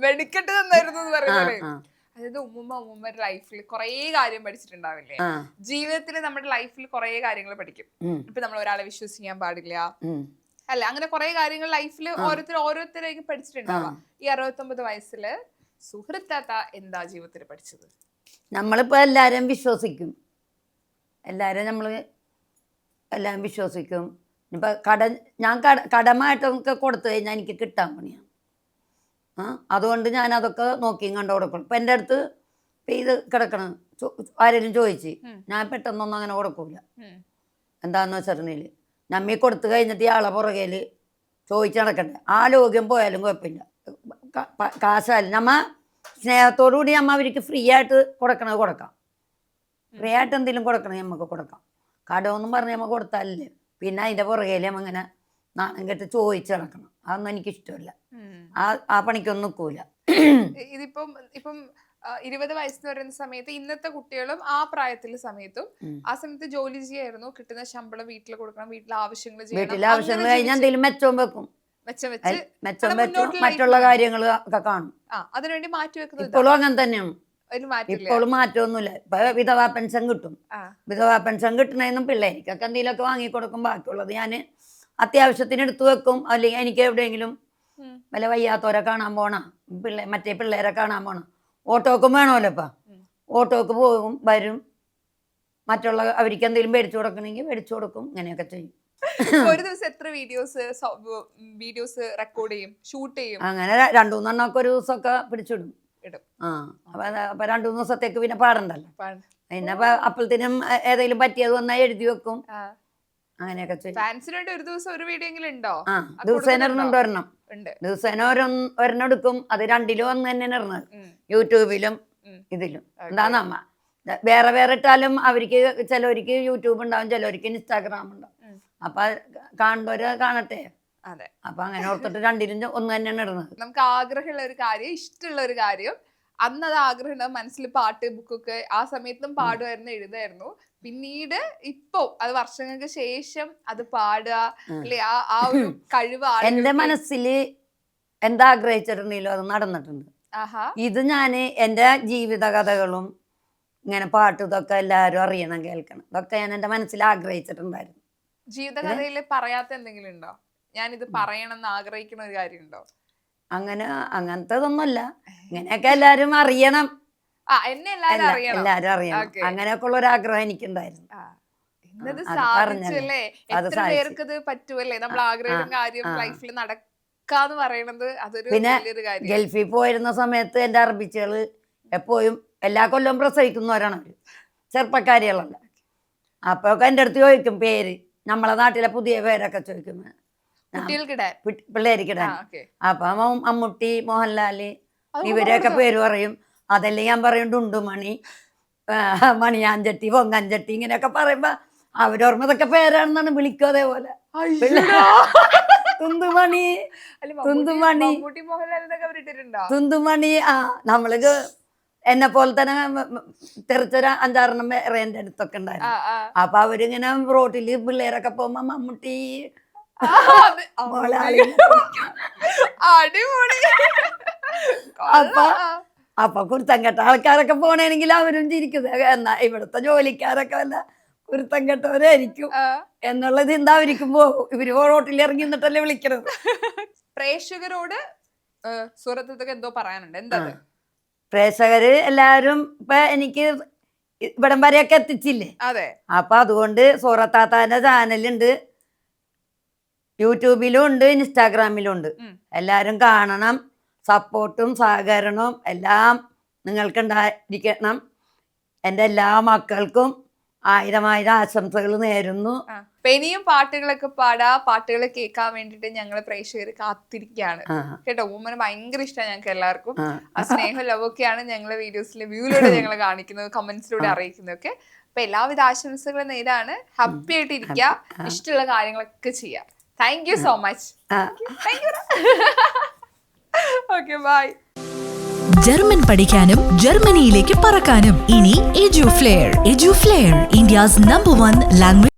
വെടിക്കെട്ട് തന്നായിരുന്നു എന്ന് പറയുന്നത്. അതായത് ഉമ്മുമ്മയുടെ ലൈഫിൽ കുറേ കാര്യം പഠിച്ചിട്ടുണ്ടാവില്ലേ? ജീവിതത്തിൽ നമ്മുടെ ലൈഫിൽ കുറേ കാര്യങ്ങൾ പഠിക്കും. ഇപ്പൊ നമ്മൾ ഒരാളെ വിശ്വസിക്കാൻ പാടില്ല, അല്ല, അങ്ങനെ കുറെ കാര്യങ്ങൾ ലൈഫിൽ ഓരോരുത്തരേക്കും പഠിച്ചിട്ടുണ്ടാവാം. ഈ 69 വയസ്സില് സുഹൃത്താത്ത എന്താ ജീവിതത്തിൽ പഠിച്ചത്? നമ്മളിപ്പോ എല്ലാരും വിശ്വസിക്കും, എല്ലാരും വിശ്വസിക്കും. ഇപ്പം ഞാൻ കടമായിട്ടൊക്കെ കൊടുത്തു കഴിഞ്ഞാൽ എനിക്ക് കിട്ടാൻ പണിയാണ്. അതുകൊണ്ട് ഞാൻ അതൊക്കെ നോക്കിയും കണ്ടു കൊടുക്കണം. ഇപ്പം എൻ്റെ അടുത്ത് ഇത് കിടക്കണം ആരെങ്കിലും ചോദിച്ച് ഞാൻ പെട്ടെന്നൊന്നും അങ്ങനെ കൊടുക്കൂല. എന്താന്ന് വെച്ചിട്ടുണ്ടെങ്കിൽ നമ്മി കൊടുത്തു കഴിഞ്ഞിട്ട് ഇയാളെ പുറകേൽ ചോദിച്ച് നടക്കണ്ടേ. ആരോഗ്യം പോയാലും കുഴപ്പമില്ല, കാശായാലും നമ്മ സ്നേഹത്തോടു കൂടി നമ്മ അവർക്ക് ഫ്രീ ആയിട്ട് കൊടുക്കണത് കൊടുക്കാം. ഫ്രീ ആയിട്ട് എന്തെങ്കിലും കൊടുക്കണേ നമുക്ക് കൊടുക്കാം. കടമൊന്നും പറഞ്ഞ് നമ്മൾ കൊടുത്താലല്ലേ പിന്നെ അതിൻ്റെ പുറകേൽ നമ്മ ഇങ്ങനെ നാണം കെട്ട് ചോദിച്ച് നടക്കണം. അതൊന്നും എനിക്കിഷ്ടമല്ല. ആ പണിക്കൊന്നും നിൽക്കൂല. ഇപ്പം 20 വയസ്സെന്ന് പറയുന്ന സമയത്ത് ഇന്നത്തെ കുട്ടികളും ആ പ്രായത്തിലെ സമയത്തും ആ സമയത്ത് ജോലി ചെയ്യായിരുന്നു, കിട്ടുന്ന ശമ്പളം വീട്ടിൽ കൊടുക്കണം, വീട്ടിലെ ആവശ്യങ്ങൾ കഴിഞ്ഞാൽ എന്തെങ്കിലും മെച്ചം വെക്കും, മെച്ചം വെച്ചും മറ്റുള്ള കാര്യങ്ങൾ ഒക്കെ കാണും. അതിനുവേണ്ടി മാറ്റി വെക്കുന്നത് ഇപ്പോഴും അങ്ങനെ തന്നെയാണ്. ഇപ്പോഴും മാറ്റമൊന്നുമില്ല. ഇപ്പൊ വിധവാ പെൻഷൻ കിട്ടും. വിധവാ പെൻഷൻ കിട്ടണേന്നും പിള്ളേർക്കൊക്കെ എന്തെങ്കിലുമൊക്കെ വാങ്ങിക്കൊടുക്കും. ബാക്കിയുള്ളത് ഞാൻ അത്യാവശ്യത്തിന് എടുത്തു വെക്കും. അല്ലെങ്കിൽ എനിക്ക് എവിടെയെങ്കിലും വല്ല വയ്യാത്തവരെ കാണാൻ പോണ മറ്റേ പിള്ളേരെ കാണാൻ പോണം, ഓട്ടോക്കും വേണമല്ലോ. ഇപ്പം ഓട്ടോക്ക് പോകും വരും. മറ്റുള്ള അവർക്ക് എന്തെങ്കിലും മേടിച്ചു കൊടുക്കണമെങ്കിൽ മേടിച്ചു കൊടുക്കും. ഇങ്ങനെയൊക്കെ ചെയ്യും. ഒരു ദിവസം എത്ര വീഡിയോസ് റെക്കോർഡ് ചെയ്യും, ഷൂട്ട് ചെയ്യും? അങ്ങനെ 2-3 എണ്ണമൊക്കെ ഒരു ദിവസമൊക്കെ പിടിച്ചിടും. അപ്പൊ 2-3 ദിവസത്തേക്ക് പിന്നെ പാടണ്ടല്ലോ. പിന്നെ അപ്പോഴത്തേനും ഏതെങ്കിലും പറ്റിയത് വന്നാൽ എഴുതി വെക്കും. അങ്ങനെയൊക്കെ ചെയ്യും. ഫാൻസിനുണ്ട് ഒരു ദിവസം ഒരു വീഡിയോ എങ്കിലും ഉണ്ടോ? ദിവസേന ഒരെണ്ണം ദിവസേന ഒരെണ്ണം എടുക്കും. അത് 2-ലും ഒന്ന് തന്നെ ഇടുന്നത്, യൂട്യൂബിലും ഇതിലും. എന്താന്നമ്മ വേറെ വേറെ ഇട്ടാലും അവർക്ക് ചിലവർക്ക് യൂട്യൂബ് ഉണ്ടാവും, ചിലവർക്ക് ഇൻസ്റ്റാഗ്രാം ഉണ്ടാവും. അപ്പൊ കാണുന്നവര് കാണട്ടെ. അതെ. അപ്പൊ അങ്ങനെ ഓർത്തിട്ട് 2-ലും ഒന്ന് തന്നെയാണ് ഇടുന്നത്. നമുക്ക് ആഗ്രഹമുള്ള ഒരു കാര്യം, ഇഷ്ടമുള്ള ഒരു കാര്യം, അന്നത് ആഗ്രഹം ഉണ്ടാവും മനസ്സിൽ. പാട്ട് ബുക്കൊക്കെ ആ സമയത്തും പാടുമായിരുന്നു, എഴുതായിരുന്നു. പിന്നീട് ഇപ്പൊ അത് വർഷങ്ങൾക്ക് ശേഷം അത് പാടുക അല്ലെ, ആ ഒരു കഴിവ് എന്റെ മനസ്സില് എന്താഗ്രഹിച്ചിട്ടുണ്ടെങ്കിലും അത് നടന്നിട്ടുണ്ട്. ഇത് ഞാന് എന്റെ ജീവിത കഥകളും ഇങ്ങനെ പാട്ട് ഇതൊക്കെ എല്ലാരും അറിയണം, കേൾക്കണം, ഇതൊക്കെ ഞാൻ എന്റെ മനസ്സിൽ ആഗ്രഹിച്ചിട്ടുണ്ടായിരുന്നു. ജീവിതകഥയില് പറയാത്ത എന്തെങ്കിലും ഉണ്ടോ? ഞാനിത് പറയണം എന്ന് ആഗ്രഹിക്കുന്ന ഒരു കാര്യം ഉണ്ടോ? അങ്ങനത്തതൊന്നുമല്ല. ഇങ്ങനെയൊക്കെ എല്ലാരും അറിയണം, എല്ലാരും അറിയണം, അങ്ങനെയൊക്കെ ഉള്ള ഒരു ആഗ്രഹം എനിക്കുണ്ടായിരുന്നു. പിന്നെ ഗൾഫിൽ പോയിരുന്ന സമയത്ത് എന്റെ അറബിച്ചുകള് എപ്പോഴും എല്ലാ കൊല്ലവും പ്രസവിക്കുന്നവരാണ് അവര്, ചെറുപ്പക്കാരികളല്ല. അപ്പൊ എന്റെ അടുത്ത് ചോദിക്കും പേര്, നമ്മളെ നാട്ടിലെ പുതിയ പേരൊക്കെ ചോദിക്കും പിള്ളേർക്കിടാൻ. അപ്പൊ മമ്മൂട്ടി, മോഹൻലാല് ഇവരെയൊക്കെ പേര് പറയും. അതല്ലേ ഞാൻ പറയും ഡുണ്ടുമണി, മണിയാഞ്ചട്ടി, പൊങ്ങാഞ്ചട്ടി ഇങ്ങനെയൊക്കെ പറയുമ്പോ അവരോർമ്മ ഇതൊക്കെ പേരാണെന്നാണ് വിളിക്കും. അതേപോലെ തുന്തുമണി, തുന്തുമണി, തുന്തുമണി. നമ്മൾക്ക് എന്നെ പോലെ തന്നെ തെറിച്ചൊരു 5-6 വേറെ എൻ്റെ അടുത്തൊക്കെ ഉണ്ടായിരുന്നു. അപ്പൊ അവരിങ്ങനെ റോട്ടില് പിള്ളേരൊക്കെ പോകുമ്പോ മമ്മൂട്ടി അപ്പൊ കുരുത്തം കെട്ട ആൾക്കാരൊക്കെ പോണെങ്കിൽ അവരും ചിരിക്കുന്നത്. എന്നാ ഇവിടുത്തെ ജോലിക്കാരൊക്കെ വല്ല കുരുത്തം കെട്ടവരായിരിക്കും എന്നുള്ള ചിന്ത അവർക്കും പോകും. ഇവര് റോട്ടിൽ ഇറങ്ങി നിന്നിട്ടല്ലേ വിളിക്കണത്. പ്രേക്ഷകരോട് സുഹൃത്തൊക്കെ എന്തോ പറയാനുണ്ട്, എന്താ? പ്രേക്ഷകര് എല്ലാരും ഇപ്പൊ എനിക്ക് ഇവിടം വരെയൊക്കെ എത്തിച്ചില്ലേ. അതെ. അപ്പൊ അതുകൊണ്ട് സൂറത്താത്താന്റെ ചാനലുണ്ട്, യൂട്യൂബിലും ഉണ്ട്, ഇൻസ്റ്റാഗ്രാമിലും ഉണ്ട്. എല്ലാരും കാണണം. സപ്പോർട്ടും സഹകരണവും എല്ലാം നിങ്ങൾക്ക് ഉണ്ടായിരിക്കണം. എൻ്റെ എല്ലാ മക്കൾക്കും 1000 ആശംസകൾ നേരുന്നു. ഇനിയും പാട്ടുകളൊക്കെ പാട്ടുകൾ കേൾക്കാൻ വേണ്ടിട്ട് ഞങ്ങള് പ്രേക്ഷകർ കാത്തിരിക്കുകയാണ് കേട്ടോ. വുമന് ഭയങ്കര ഇഷ്ടമാണ് ഞങ്ങൾക്ക് എല്ലാവർക്കും. ആ സ്നേഹം ലവൊക്കെയാണ് ഞങ്ങളെ വീഡിയോസിലെ വ്യൂയിലൂടെ ഞങ്ങൾ കാണിക്കുന്നത്, കമന്റ്സിലൂടെ അറിയിക്കുന്നത് ഒക്കെ. അപ്പൊ എല്ലാവിധ ആശംസകളും നേരാണ്. ഹാപ്പി ആയിട്ട് ഇരിക്കുക, ഇഷ്ടമുള്ള കാര്യങ്ങളൊക്കെ ചെയ്യാം. Thank you so much. Okay, bye. German പഠിക്കാനും ജർമ്മനിയിലേക്ക് പറക്കാനും ഇനി എഡ്യൂഫ്ലെയർ. എഡ്യൂഫ്ലെയർ, ഇന്ത്യസ് #1 ലാംഗ്വേജ്